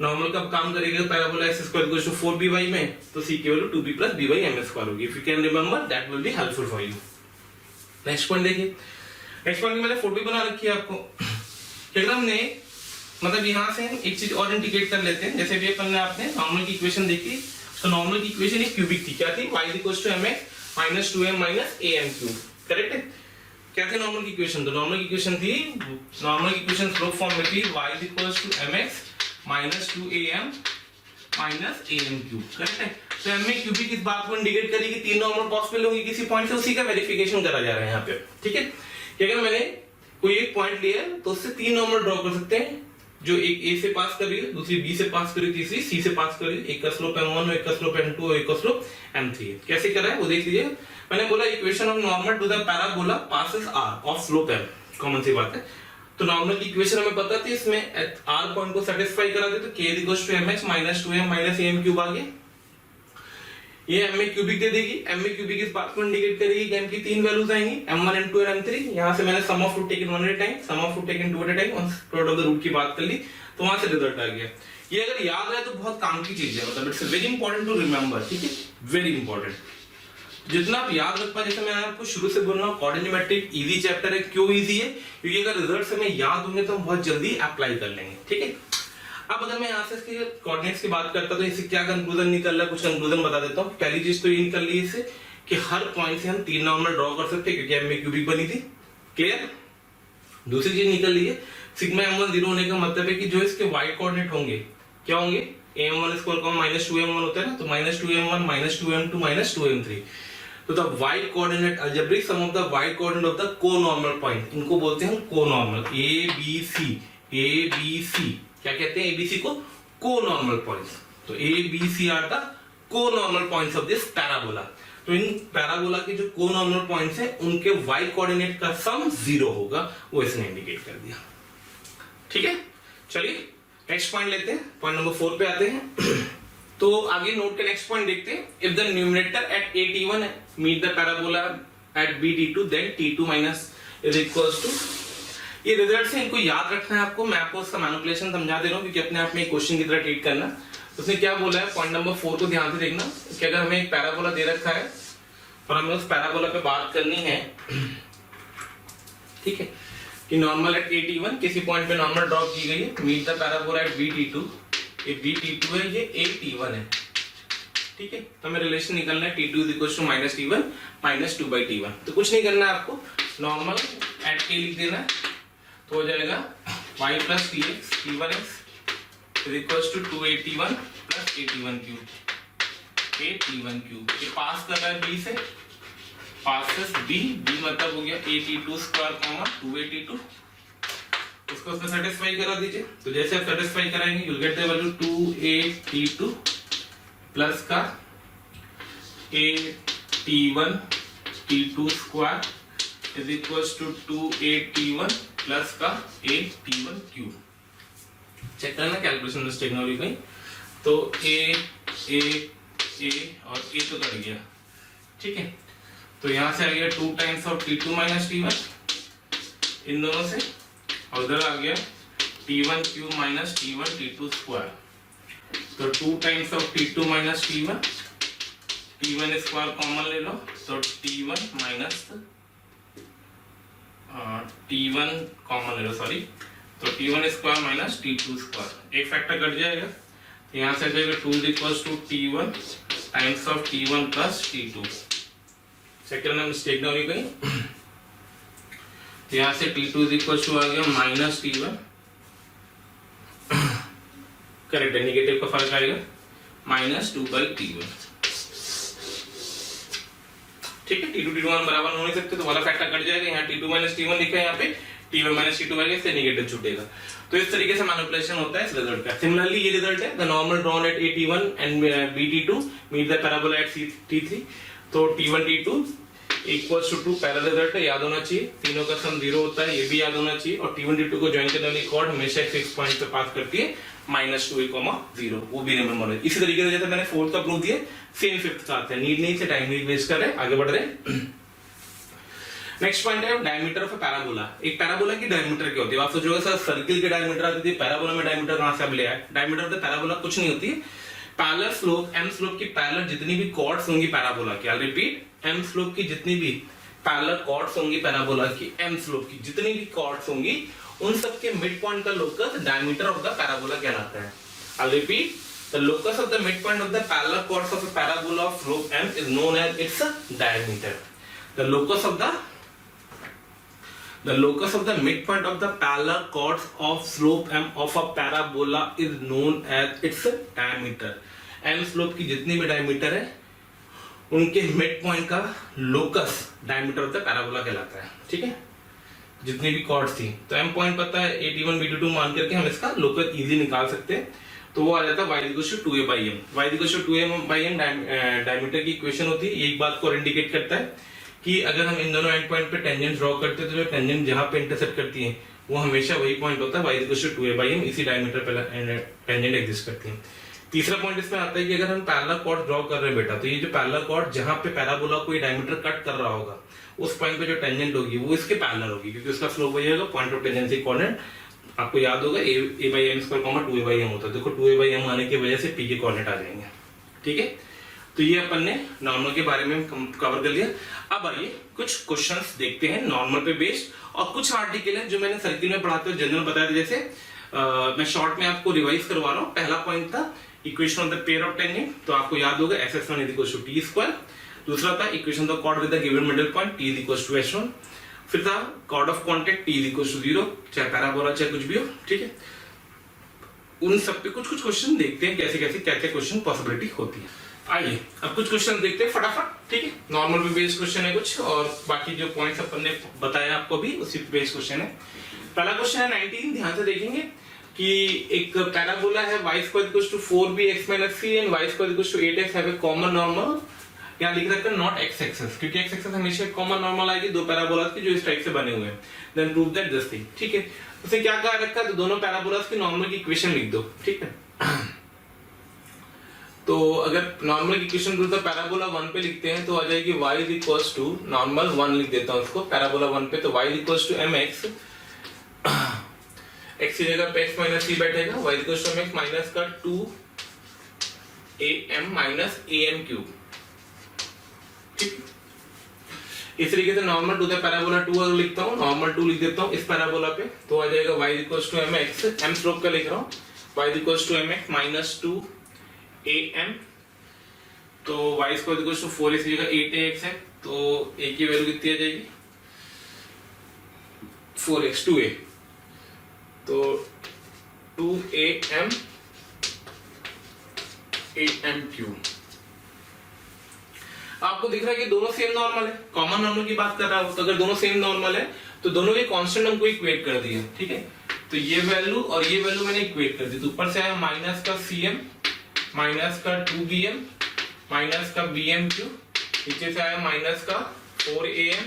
नॉर्मल का काम करेगा parabola x equal to 4by में तो c की वैल्यू 2b + b/m² होगी। If you can remember that will be helpful for you. Next point देखिए, नेक्स्ट पॉइंट में मैंने फोटो भी बना रखी है आपको। एकदम ने मतलब यहाँ से हम एक चीज और इंडिकेट कर लेते हैं। जैसे भी अपन ने आपने नॉर्मल की इक्वेशन देखी, तो नॉर्मल की इक्वेशन एक क्यूबिक थी, क्या थी? y = mx - 2m - am cube, correct है? क्या थी नॉर्मल की इक्वेशन? तो नॉर्मल की इक्वेशन थी, नॉर्मल की इक्वेशन स्लोप फॉर्म में थी y = mx - 2am - am cube, correct है? तो m में क्यूबिक इस बात को इंडिकेट करी कि तीन नॉर्मल पॉसिबल होंगी किसी पॉइंट से, उसी का वेरिफिकेशन करा जा रहा है यहाँ पे, ठीक है? कि अगर मैंने कोई एक पॉइंट लिया तो उससे तीन नॉर्मल ड्रॉ कर सकते हैं, जो एक a से पास कर रही है, दूसरी b से पास कर रही है, तीसरी c से पास कर रही है। एक का स्लोप m1 है, एक का स्लोप m2 और एक का स्लोप m3 है। कैसे करा है वो देख लीजिए। मैंने बोला equation of normal to the parabola passes r of slope m, common सी बात है। तो नॉर्मल की इक्वेशन हमें पता थी, इसमें r पॉइंट को सेटिस्फाई करा दे तो k = mx - 2m - am cube आ गया। ये m में क्यूबिक दे देगी, m में क्यूबिक इस बात को इंडिकेट करेगी कि m की तीन वैल्यूज आएंगी, m1 m2 और m3। यहां से मैंने sum of root taken 1 at time, sum of root taken 2 at time और प्रोडक्ट ऑफ द रूट की बात कर ली, तो वहां से रिजल्ट आ गया। ये अगर याद रहे तो बहुत काम की चीज है, मतलब it's very important to remember, ठीक है? Very important. जितना आप याद रख पाए, जैसे मैं आपको शुरू से बोल रहा हूँ कोऑर्डिनेमेट्रिक इजी चैप्टर है। क्यों इजी है? क्योंकि अगर रिजल्ट हमें याद होंगे तो हम बहुत जल्दी अप्लाई कर लेंगे, ठीक है? अब अगर मैं यहाँ से इसके कोऑर्डिनेट्स की बात करता तो इससे क्या कंक्लूजन निकल रहा है, कुछ कंक्लूजन बता देता हूँ। पहली चीज तो ये निकल रही है इससे कि हर पॉइंट से हम तीन नॉर्मल ड्रॉ कर सकते हैं क्योंकि m में क्यूबिक बनी थी, क्लियर? दूसरी चीज निकल रही है सिग्मा m1 0 होने का मतलब है कि जो इसके y कोऑर्डिनेट होंगे क्या होंगे? am1 = -2m1 होता है ना, तो -2m1 -2m2 -2m3। तो the y coordinate algebraic sum of the y coordinate of the conormal point, इनको बोलते हैं कोनॉर्मल। a b c क्या कहते हैं? abc को कोनॉर्मल पॉइंट्स। तो a b c are the conormal points of this parabola. तो इन पैराबोला के जो कोनॉर्मल पॉइंट्स हैं उनके y कोऑर्डिनेट का सम 0 होगा, वो इसने इंडिकेट कर दिया, ठीक है? चलिए नेक्स्ट पॉइंट लेते हैं, पॉइंट नंबर 4 पे आते हैं। तो आगे नोट के नेक्स्ट पॉइंट देखते हैं। If the numerator at at1 meet the parabola at bd2 then t2 - ये रिजल्ट से इनको याद रखना है आपको। मैं आपको उसका मैनिपुलेशन समझा दे रहा हूँ क्योंकि अपने आप में एक क्वेश्चन की तरह ट्रीट करना। उसने क्या बोला है, पॉइंट नंबर 4 को ध्यान से देखना कि अगर हमें एक पैराबोला दे रखा है और हमें उस पैराबोला पे बात करनी है, ठीक है, कि नॉर्मल एट at1 किसी पॉइंट पे नॉर्मल ड्रॉ की गई है, meet the parabola at bd2, ये bd2 है, ये at1 है, ठीक है? तो हमें रिलेशन निकलना है t2 = -t1 - 2/t1। तो कुछ नहीं करना है आपको, नॉर्मल एट k लिख देना है, तो हो जाएगा y + tx t1x = 2at1 + at1 cube, at1 cube. ये पास कर रहा है b से, पासेस b मतलब हो गया at2 स्क्वायर, 2at2। उसको उसमें सेटिस्फाई करा दीजिए। तो जैसे आप सेटिस्फाई कराएंगे you'll get the value 2at2 plus का at1 t2 square = 2at1 plus का at1 क्यूब। चेक करना कैलकुलेशन मिस्टेक ना हो कहीं। तो ए और ए तो कट गया, ठीक है। तो यहाँ से आ गया 2 times of T2 minus T1 इन दोनों से, और उधर आ गया T1 cube minus T1 T2 square. तो 2 times of T2 minus T1, T1 square common ले लो, तो T1 माइनस T1 कॉमन ले लो, सॉरी, तो T1 square minus T2 square, एक फैक्टर कट जाएगा, तो यहाँ से आ जाएगा 2 equals to T1 times of T1 plus T2। Second में मिस्टेक ना होगी कहीं, तो यहाँ से T2 इक्वल्स टू आ गया माइनस T1, करेक्ट है, निगेटिव का फर्क आएगा, माइनस 2/T1, ठीक है। T2 T1 बराबर हो नहीं सकते, तो वाला फैक्टर कट जाएगा, यहाँ T2 माइनस T1 लिखा है, यहाँ पे T1 माइनस T2 आएगा, इससे निगेटिव छूटेगा। तो इस तरीके से मैनिपुलेशन होता है इस रिजल्ट का। सिमिलरली ये रिजल्ट है, the normal drawn at AT1 and BT2 meet the parabola at T3, तो T1 T2 इक्वल्स टू 2 पहला रिजल्ट है, याद होना चाहिए, तीनों का सम 0 होता है, ये भी याद होना चाहिए। और T1 T2 को ज्वाइन करने वाली कॉर्ड हमेशा एक फिक्स पॉइंट पे पास करती है, -2,0, वो भी रिमेंबर है। इसी तरीके से जैसे मैंने फोर्थ का प्रूफ दिया, सेम फिफ्थ का आता है, नीड नहीं से टाइम नहीं वेस्ट कर रहे, आगे बढ़ रहे। नेक्स्ट पॉइंट है डायमीटर ऑफ अ पैराबोला। एक पैराबोला की डायमीटर क्या होती है? आप सोचोगे सर सर्किल की डायमीटर आती थी, पैराबोला में डायमीटर कहां से अब ले आए? डायमीटर ऑफ द पैराबोला कुछ नहीं होती, पैरेलल स्लोप m स्लोप की पैरेलल जितनी भी कॉर्ड्स होंगी पैराबोला की, आई रिपीट, m स्लोप की जितनी भी पैरेलल कॉर्ड्स होंगी पैराबोला की, m स्लोप की जितनी भी कॉर्ड्स होंगी, उन सब के मिड पॉइंट का locus diameter of the parabola कहलाता है। I repeat, the locus of the midpoint of the parallel chords of a parabola of slope m is known as its diameter. The locus of the midpoint of the parallel chords of slope m of a parabola is known as its diameter. m slope की जितनी भी diameter है, उनके mid point का locus diameter of the parabola कहलाता है, ठीक है। जितनी भी कॉर्ड्स थी, तो m पॉइंट पता है, AT1 BT2 मान करके हम इसका लोकस इजी निकाल सकते हैं, तो वो आ जाता है y equals to 2a/m। y equals to 2a/m diameter की इक्वेशन होती है। एक बात को इंडिकेट करता है कि अगर हम इन दोनों एंड पॉइंट पे टेंजेंट ड्रॉ करते हैं, तो जो टेंजेंट जहां पे इंटरसेक्ट करती है वो हमेशा वही पॉइंट होता है, y इक्वल्स टू 2a/m, इसी डायमीटर पे टेंजेंट एग्जिस्ट करती है। तीसरा पॉइंट इसमें आता है कि अगर हम पैरेलल कॉर्ड ड्रॉ कर रहे हैं बेटा, तो ये जो पैरेलल कॉर्ड जहां पे पैराबोला कोई डायमीटर कट कर रहा होगा, उस पॉइंट पे जो टेंजेंट होगी वो इसके पैरेलल होगी, क्योंकि उसका स्लोप वही होगा, पॉइंट ऑफ टेंजेंसी कोऑर्डिनेट आपको याद होगा a/m स्क्वायर 2a/m होता है। देखो 2a/m आने की वजह से p के कोऑर्डिनेट आ जाएंगे, ठीक है। तो ये अपन ने नॉर्मल के बारे में कवर कर लिया। अब आइए कुछ क्वेश्चंस देखते हैं नॉर्मल पे बेस्ड, और कुछ आर्टिकल है जो मैंने सर्किल में पढ़ाते हुए जनरल बताया था, जैसे मैं शॉर्ट में आपको रिवाइज करवा रहा हूँ। पहला पॉइंट था equation of the pair of tangent, तो आपको याद होगा SS1 = t²। दूसरा था equation of the cord with the given middle point t = h1। फिर था कॉर्ड ऑफ कॉन्टेक्ट t = 0, चाहे पैराबोला चाहे कुछ भी हो, ठीक है। उन सब पे कुछ कुछ क्वेश्चन देखते हैं, कैसे कैसे क्या क्या क्वेश्चन पॉसिबिलिटी होती है। आइए अब कुछ क्वेश्चन देखते हैं फटाफट, ठीक है। नॉर्मल पे बेस्ड क्वेश्चन है कुछ, और बाकी जो पॉइंट्स अपन ने बताया आपको भी उसी पे बेस्ड क्वेश्चन है। पहला क्वेश्चन है 19, ध्यान से देखेंगे कि एक पैराबोला है y² = 4bx - c and y² = 8x have a common normal. यहाँ लिख रखा है नॉट x एक्सिस, क्योंकि x एक्सिस हमेशा कॉमन नॉर्मल आएगी दो पैराबोलास की जो इस टाइप से बने हुए हैं। Then prove that this thing, ठीक है। उसे क्या कहा रखा है, तो दोनों पैराबोलास की नॉर्मल की इक्वेशन लिख दो, ठीक है। तो अगर नॉर्मल की इक्वेशन तो पैराबोला 1 पे लिखते हैं, तो आ जाएगी y = नॉर्मल 1 लिख देता हूं उसको पैराबोला 1 पे, तो y = mx, x की जगह पे x - c बैठेगा, y = mx माइनस का 2am - am³, ठीक। इस तरीके से नॉर्मल टू द पैराबोला 2 अगर लिखता हूं, नॉर्मल 2 लिख देता हूं इस पैराबोला पे, तो आ जाएगा y = mx, m स्लोप का लिख रहा हूं, y = mx माइनस 2am, तो y² = 4, इसी जगह 8ax है, तो a की वैल्यू कितनी आ जाएगी 4x 2a, तो 2am 8m³। आपको दिख रहा है कि दोनों सेम नॉर्मल है, कॉमन नॉर्मल की बात कर रहा हूं, तो अगर दोनों सेम नॉर्मल है तो दोनों के कांस्टेंट हमको इक्वेट कर दिए, ठीक है। तो ये वैल्यू और ये वैल्यू मैंने इक्वेट कर दी, तो ऊपर से आया माइनस का cm माइनस का 2bm माइनस का bm³, नीचे से आया माइनस का 4am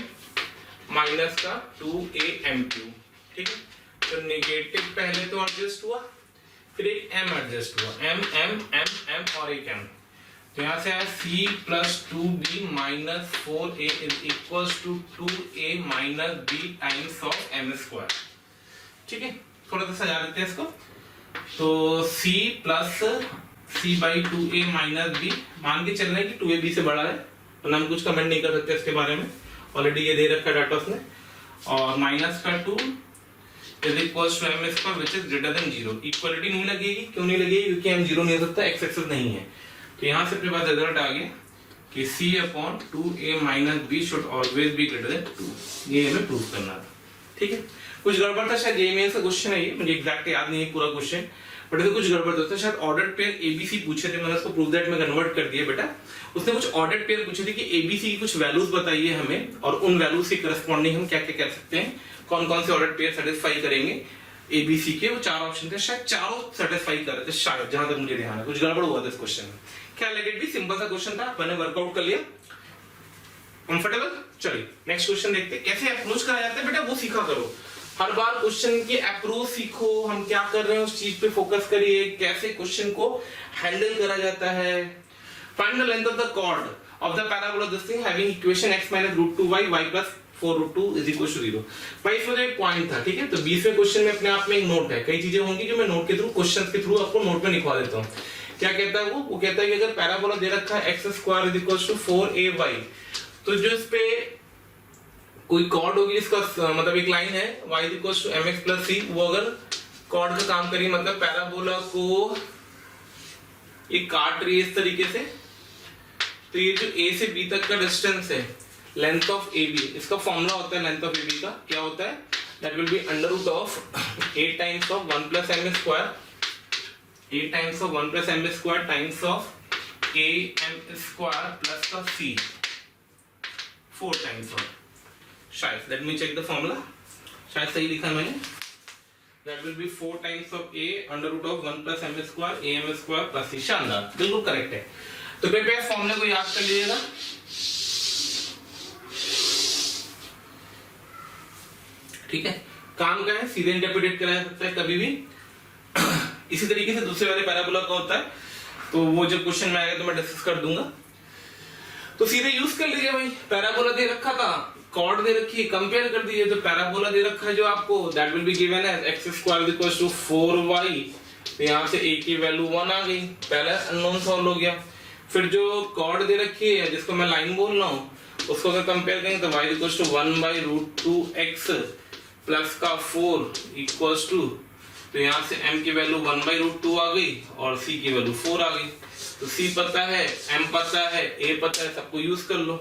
माइनस का 2am³, ठीक है। तो नेगेटिव पहले तो एडजस्ट हुआ, फिर एक m एडजस्ट हुआ, m m m m और एक m, तो यहाँ से आया c plus 2b minus 4a is equals to 2a minus b times of m square. ठीक है, थोड़ा सा सजा देते हैं इसको। तो c plus c by 2a minus b, मान के चल रहे हैं कि 2a b से बड़ा है, तो हम कुछ कमेंट नहीं कर सकते इसके बारे में, ऑलरेडी ये दे रखा है डाटा उसने। और माइनस का 2 is equals to m square which is greater than 0। Equality नहीं लगेगी, क्यों नहीं लगेगी? क्योंकि m 0 नहीं हो सकता, x एक्सिस नहीं है। तो यहाँ से अपने पास रिजल्ट आ गया कि c upon 2a minus b should always be greater than 2। ये हमें प्रूव करना था। ठीक है, कुछ गड़बड़ था शायद, ये मेन सा क्वेश्चन है, ये मुझे एग्जैक्ट याद नहीं है पूरा क्वेश्चन, बट इसमें कुछ गड़बड़ था। शायद ऑर्डर्ड पेयर एबीसी पूछे थे, मैंने उसको प्रूव दैट में कन्वर्ट कर दिया बेटा। उसने कुछ ऑर्डर्ड पेयर पूछे थे कि एबीसी की कुछ वैल्यूज बताइए हमें, और उन वैल्यूज के करस्पॉन्डिंग हम क्या क्या कह सकते हैं, कौन कौन से ऑर्डर्ड पेयर सेटिस्फाई करेंगे एबीसी के। वो 4 ऑप्शन थे, शायद चारों सेटिस्फाई कर रहे थे शायद, जहां तक मुझे ध्यान है। कुछ गड़बड़ हुआ था इस क्वेश्चन में, क्या लेट भी सिंपल सा क्वेश्चन था, मैंने वर्कआउट कर लिया। कंफर्टेबल? चलिए नेक्स्ट क्वेश्चन देखते हैं। कैसे अप्रोच करा जाता है बेटा, वो सीखा करो। हर बार क्वेश्चन की अप्रोच सीखो, हम क्या कर रहे हैं उस चीज पे फोकस करिए, कैसे क्वेश्चन को हैंडल करा जाता है। Find the length of the chord of the parabola this thing having equation x - √2y y + 4√2 = 0। भाई इसमें एक पॉइंट था, ठीक है। तो 20वें क्वेश्चन में अपने आप में एक नोट है, कई चीजें होंगी जो मैं नोट के थ्रू, क्वेश्चन के थ्रू आपको नोट में लिखवा देता हूँ। क्या कहता है वो कहता है कि अगर पैराबोला दे रखा है x² = 4ay, तो जो इस पे कोई कॉर्ड होगी, इसका मतलब एक लाइन है y = mx + c, वो अगर कॉर्ड का काम करी, मतलब पैराबोला को ये काट रही है इस तरीके से, तो ये जो a से b तक का डिस्टेंस है, लेंथ ऑफ AB, इसका फॉर्मूला होता है लेंथ ऑफ AB का, क्या होता है? That will be √8 times of 1 + m², 8 times of 1 + m² times of am² plus का c, 4 टाइम्स ऑफ, शायद let me check the formula, शायद सही लिखा मैंने। That will be 4 times of a √1 + m² am² plus c। शानदार, बिल्कुल correct है। तो कृपया फॉर्मूले को याद कर लीजिएगा। ठीक है, काम क्या है, सीधे इंटरप्रेट करा जा सकता है कभी भी। इसी तरीके से दूसरे वाले पैराबोला का होता है, तो वो जब क्वेश्चन में आएगा तो मैं डिस्कस कर दूंगा। तो सीधे यूज कर लीजिए भाई, पैराबोला दे रखा था, कॉर्ड दे रखी है, कंपेयर कर दीजिए। तो पैराबोला दे रखा है जो आपको, that will be given as x² = 4y, तो यहाँ से a की वैल्यू 1 आ गई, पहला अननोन सॉल्व हो गया। फिर जो कॉर्ड दे रखी है, जिसको मैं लाइन बोल रहा हूँ, उसको अगर कंपेयर करें तो y = 1/√2x प्लस का 4 = तो यहाँ से m की वैल्यू 1/√2 आ गई और c की वैल्यू 4 आ गई। तो c पता है, m पता है, a पता है, सबको यूज कर लो।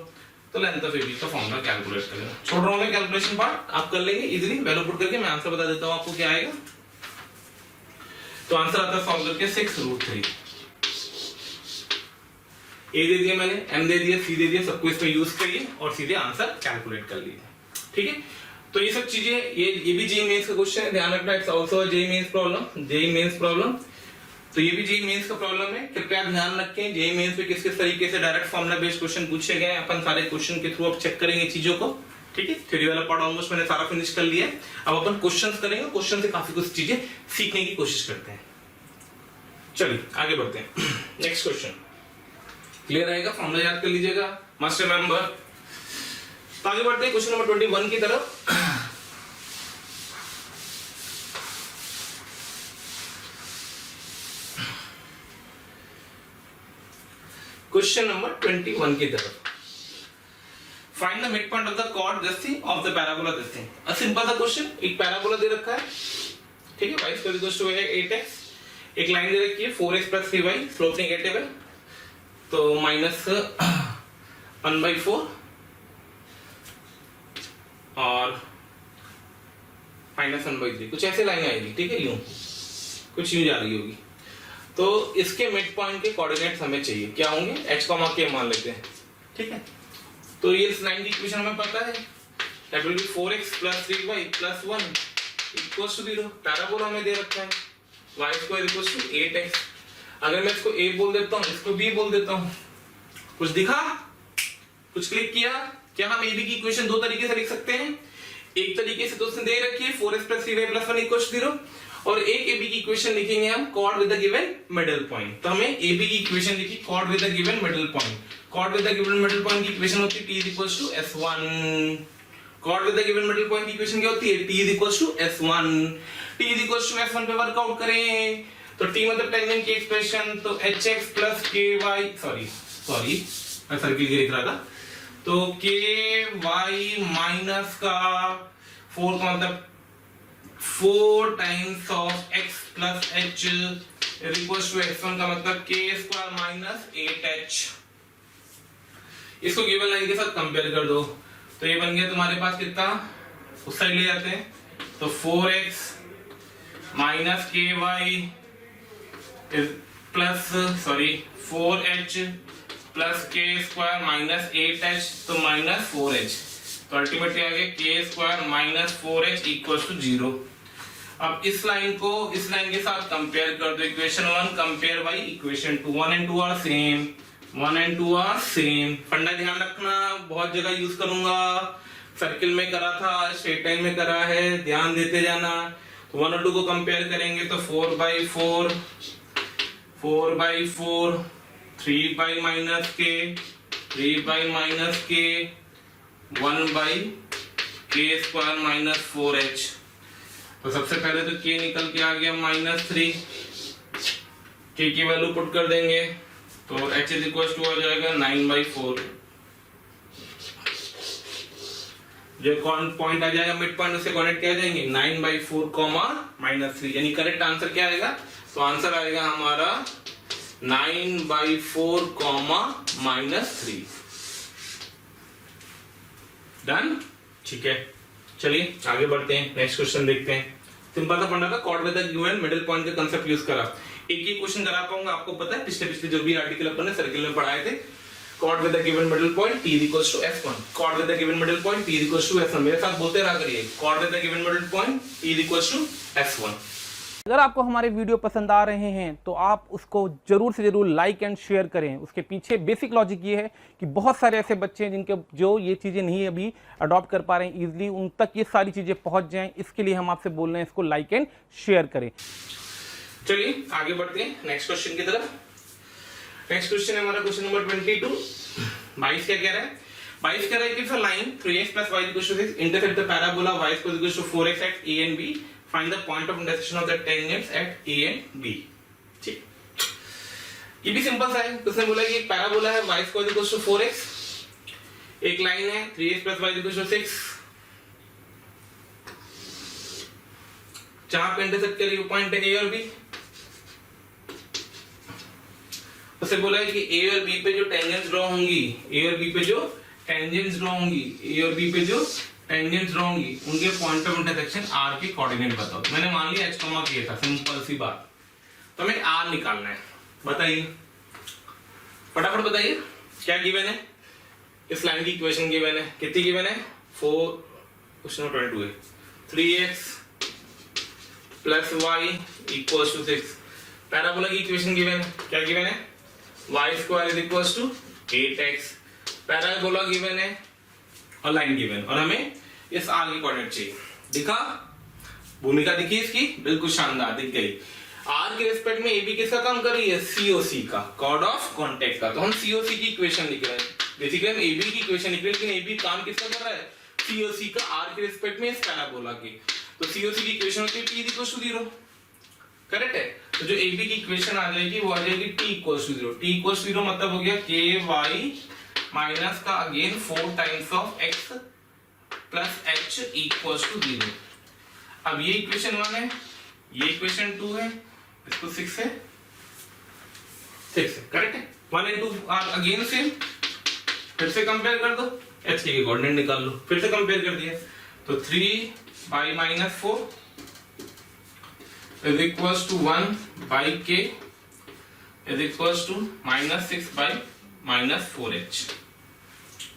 तो लेंथ ऑफ AB का फॉर्मूला कैलकुलेट कर लेना। छोड़ रहा हूँ मैं कैलकुलेशन पार्ट, आप कर लेंगे इजीली, वैल्यू पुट करके। मैं आंसर बता देता हूँ आपको क्या आएगा। तो आंसर आता है सॉल्व करके 6√3। a दे दिया मैंने, m दे दिया, c दे दिया, सबको इसमें यूज करिए और सीधे आंसर कैलकुलेट कर लीजिए। ठीक है, तो ये सब चीजें, ये भी जेईई मेंस का क्वेश्चन है, ध्यान रखना। It's also JEE Mains problem, JEE Mains problem. तो ये भी जेईई मेंस का प्रॉब्लम है, कृपया ध्यान रखें। जेईई मेंस पे किस किस तरीके से डायरेक्ट फॉर्मूला बेस्ड क्वेश्चन पूछे गए हैं, अपन सारे क्वेश्चन के थ्रू अब चेक करेंगे चीजों को। ठीक है, थ्योरी वाला पार्ट ऑलमोस्ट मैंने सारा फिनिश कर लिया है। अब अपन क्वेश्चंस करेंगे, क्वेश्चन से काफी कुछ चीजें सीखने की कोशिश करते हैं। चलिए आगे बढ़ते हैं। नेक्स्ट क्वेश्चन क्लियर रहेगा, फॉर्मूला याद कर लीजिएगा, मस्ट रिमेंबर। तो आगे बढ़ते हैं क्वेश्चन नंबर 21 की तरफ। क्वेश्चन नंबर 21 की तरफ। Find the mid point of the chord this thing of the parabola this thing. A simple सा क्वेश्चन, एक पैराबोला दे रखा है, ठीक है, y = 8x, एक लाइन दे रखी है 4x + 3y, स्लोप नेगेटिव है, तो -1/4 और -1/3, कुछ ऐसे लाइन आएगी। ठीक है, यूं कुछ यूं जा रही होगी। तो इसके मिड पॉइंट के कोऑर्डिनेट्स हमें चाहिए, क्या होंगे, h, k मान लेते हैं। ठीक है, तो ये इस लाइन की इक्वेशन हमें पता है, that will B 4x + 3y + 1 = 0। Parabola हमें दे रखा है y² = 8x। अगर मैं इसको a बोल देता हूँ, इसको b बोल देता हूँ, कुछ दिखा, कुछ क्लिक किया? क्या हम ab की इक्वेशन दो तरीके से लिख सकते हैं। एक तरीके से तो उसने दे रखी है 4x + 3y + 1 = 0, और एक एबी की इक्वेशन लिखेंगे हम chord with the given middle point. तो हमें एबी की इक्वेशन लिखी chord with the given middle point. Chord with the given middle point की इक्वेशन होती है t is equal to s1। Chord with the given middle point की equation क्या होती है, t is equal to s1। t is equal to s1 पे workout करें तो t मतलब टेंजेंट की एक्सप्रेशन, तो hx प्लस ky, सॉरी मैं सर्किल लिख रहा था, तो ky माइनस का 4 का मतलब 4 times of x plus h is equal to x1 का मतलब k स्क्वायर माइनस 8h। इसको गिवन लाइन के साथ कंपेयर कर दो तो ये बन गया तुम्हारे पास कितना, उस साइड ले जाते हैं तो 4x minus ky plus 4h plus k square minus 8h तो माइनस 4h। तो अल्टीमेटली आ गया k square minus 4h equal to 0। अब इस लाइन को इस लाइन के साथ कंपेयर कर दो, equation 1 compare by equation 2, 1 and 2 are same, 1 and 2 are same. फंडा ध्यान रखना, बहुत जगह यूज करूंगा, सर्किल में करा था, स्ट्रेट लाइन में करा है, ध्यान देते जाना। तो 1 और 2 को कंपेयर करेंगे तो 4/4 4/4 3 by minus k 3 by minus k 1 by k square minus 4h। तो सबसे पहले तो k निकल के आ गया -3, k की वैल्यू पुट कर देंगे तो h इज इक्वल टू हो जाएगा 9/4। जो पॉइंट आ जाएगा मिड पॉइंट उससे कनेक्ट किया जाएंगे 9/4 -3, यानी करेक्ट आंसर क्या आएगा, तो आंसर आएगा हमारा 9/4 -3। डन, ठीक है। चलिए आगे बढ़ते हैं, नेक्स्ट क्वेश्चन देखते हैं। सिंपल सा फंडा था, cord with the given middle point का कांसेप्ट यूज करा। एक ही क्वेश्चन करा पाऊंगा, आपको पता है पिछले जो भी आर्टिकल अपन ने सर्किल में पढ़ाए थे, chord with the given middle point t equals to s1, chord with the given middle point t equals to s1। मेरे साथ बोलते रहा करिए, chord with the given middle point t equals to s1। अगर आपको हमारे वीडियो पसंद आ रहे हैं तो आप उसको जरूर से जरूर लाइक एंड शेयर करें। उसके पीछे बेसिक लॉजिक ये है कि बहुत सारे ऐसे बच्चे हैं जिनके जो ये चीज़ें नहीं अभी अडॉप्ट कर पा रहे हैं इजीली, उन तक ये सारी चीज़ें पहुंच जाएं, इसके लिए हम आपसे बोल रहे हैं इसको लाइक एंड शेयर करें। चलिए आगे बढ़ते हैं नेक्स्ट क्वेश्चन की तरफ। नेक्स्ट क्वेश्चन है हमारा क्वेश्चन नंबर 22। 22 क्या कह रहा है, 22 कह रहा है कि if line 3x + y = 6 intersect the parabola y = 4x at a and b, find the point of intersection of the tangents at a and b। ठीक, ये भी सिंपल सा है। उसने बोला कि एक पैराबोला है y = 4x, एक लाइन है 3x + y = 6, जहां पे इंटरसेक्ट करी वो पॉइंट है a और b। उसे बोला है कि a और b पे जो टेंजेंट्स ड्रॉ होंगी, a और b पे जो टेंजेंट्स ड्रॉ होंगी, a और b पे जो टेंजेंट्स ड्रॉ होंगी, उनके पॉइंट ऑफ इंटरसेक्शन r के कोऑर्डिनेट बताओ। मैंने मान लिया h कॉमा किया था, सिंपल सी बात। तो हमें r निकालना है, बताइए फटाफट बताइए क्या गिवन है। इस लाइन की इक्वेशन गिवन है, कितनी गिवन है, 4 क्वेश्चन 22 है, 3x + y = 6। पैराबोला की इक्वेशन गिवन है, क्या गिवन है, y² = 8x। पैराबोला गिवन है और लाइन गिवन, और हमें इस r की कोऑर्डिनेट चाहिए। दिखा, भूमिका दिखी इसकी, बिल्कुल शानदार दिख गई। r के रिस्पेक्ट में ab किसका काम कर रही है, COC का, कॉर्ड ऑफ कांटेक्ट का। तो हम COC की इक्वेशन लिख रहे हैं, बेसिकली हम ab की इक्वेशन लिख रहे हैं, लेकिन ab काम किसका कर रहा है, COC का, r के रिस्पेक्ट में इस पैराबोला की। तो COC की इक्वेशन होती है t = 0, करेक्ट है। तो जो ab की इक्वेशन आ जाएगी वो आ जाएगी t = 0। t = 0 मतलब हो गया ky माइनस का again 4 times of x plus h equals to 0। अब ये इक्वेशन 1 है, ये इक्वेशन 2 है, इसको 6 है, करेक्ट है। 1 and 2 आर अगेन सेम। फिर से कंपेयर कर दो, h के कोऑर्डिनेट निकाल लो, फिर से कंपेयर कर दिया तो 3 by -4 is equals to 1 by k is equals to -6 by -4h।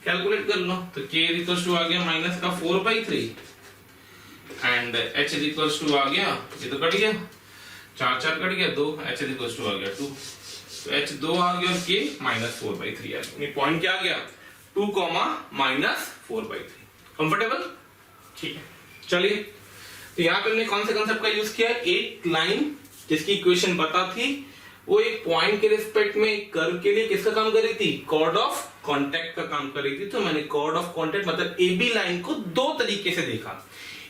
Calculate कर लो तो k is equals to आ गया माइनस का 4/3 and h is equals to आ गया, ये तो कट गया, 4 कट गया, 2, h is equals to आ गया 2, तो h 2 आ गया और k -4/3 आ गया। पॉइंट क्या आ गया, 2, -4/3। कंफर्टेबल, ठीक है। चलिए तो यहाँ पे हमने कौन से कंसेप्ट का यूज किया, एक लाइन जिसकी इक्वेशन पता थी, वो एक पॉइंट के रिस्पेक्ट में एक कर्व के लिए किसका काम कर रही थी, कॉर्ड ऑफ कॉन्टैक्ट का काम कर रही थी। तो मैंने कॉर्ड ऑफ कॉन्टैक्ट मतलब AB लाइन को दो तरीके से देखा।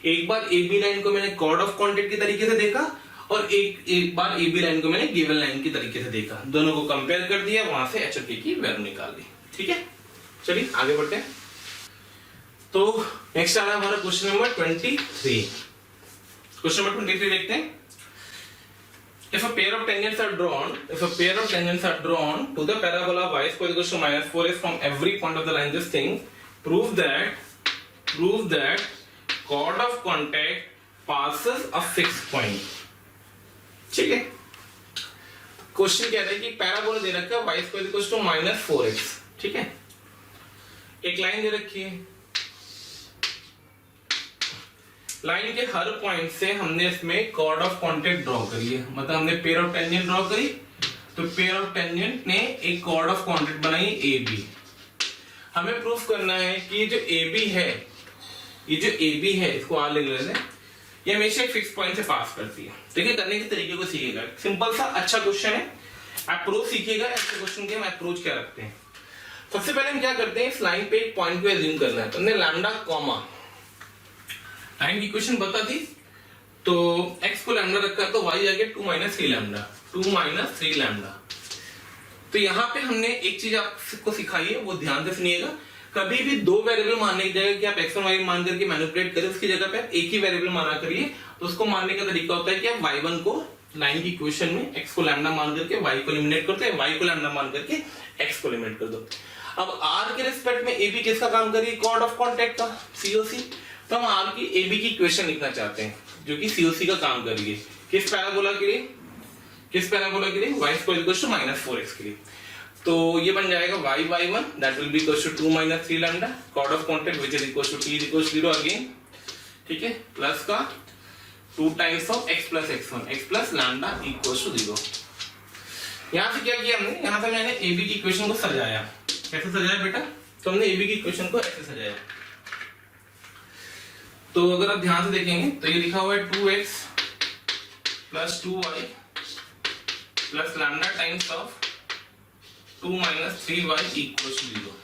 एक बार AB लाइन को मैंने कॉर्ड ऑफ कॉन्टैक्ट के तरीके से देखा और एक बार AB लाइन को मैंने गिवन लाइन के तरीके से देखा। दोनों को कंपेयर कर दिया, वहां से HOK की वैल्यू निकाल दी। ठीक है, चलिए आगे बढ़ते हैं। तो नेक्स्ट आ रहा है हमारा क्वेश्चन नंबर 23। क्वेश्चन नंबर 23 देखते हैं। If a pair of tangents are drawn to the parabola y square equals to minus 4x from every point of the line, this thing prove that chord of contact passes a fixed point। ठीक है, question कह रहा है कि parabola दे रखा है y square equals to minus 4x। ठीक है, एक लाइन दे रखी है, लाइन के हर पॉइंट से हमने इसमें कॉर्ड ऑफ कॉन्टैक्ट ड्रॉ करी है, मतलब हमने पेयर ऑफ टेंजेंट ड्रॉ करी। तो पेयर ऑफ टेंजेंट ने एक कॉर्ड ऑफ कॉन्टैक्ट बनाई AB। हमें प्रूफ करना है कि ये जो AB है, इसको R लिख लेते हैं, ये हमेशा एक फिक्स पॉइंट से पास करती है। देखिए करने के तरीके को सीखिएगा, सिंपल सा अच्छा क्वेश्चन है, अप्रोच सीखिएगा। ऐसे क्वेश्चन के हम अप्रोच क्या रखते हैं। सबसे पहले हम क्या करते हैं, इस लाइन पे एक पॉइंट को एज्यूम करना है। तो हमने लैम्डा कॉमा लाइन की इक्वेशन बता थी, तो x को लैम्डा रखा तो y आ गया 2 - 3 लैम्डा। तो यहाँ पे हमने एक चीज आपको सिखाई है, वो ध्यान से सुनिएगा। कभी भी दो वेरिएबल मानने की जगह कि आप x और y मान करके मैनिपुलेट करें, उसकी जगह पे आप एक ही वेरिएबल माना करिए। तो उसको मानने का तरीका होता है कि आप y1 को लाइन की इक्वेशन में x को लैम्डा मान करके y को एलिमिनेट करते हैं, y को लैम्डा मान करके x को एलिमिनेट कर दो। अब r के रिस्पेक्ट में AB किसका काम करिए, कॉर्ड ऑफ कॉन्टैक्ट का, COC। तो हम R की AB की इक्वेशन लिखना चाहते हैं जो कि COC का काम कर रही है। किस पैराबोला के लिए, y square equals to minus 4x के लिए। तो ये बन जाएगा y1 that will be equals to 2 - 3 lambda, chord of contact which is equals to t is equals to 0 again। ठीक है, प्लस का 2 times of x plus x1, x plus lambda equals to 0। यहाँ से क्या किया हमने, यहाँ से मैंने AB की इक्वेशन को सजाया। कैसे सजाया बेटा, तो हमने AB की इक्वेशन को ऐसे सजाया। तो अगर आप ध्यान से देखेंगे तो ये लिखा हुआ है 2x plus 2y plus lambda times of 2 - 3y equals to 0।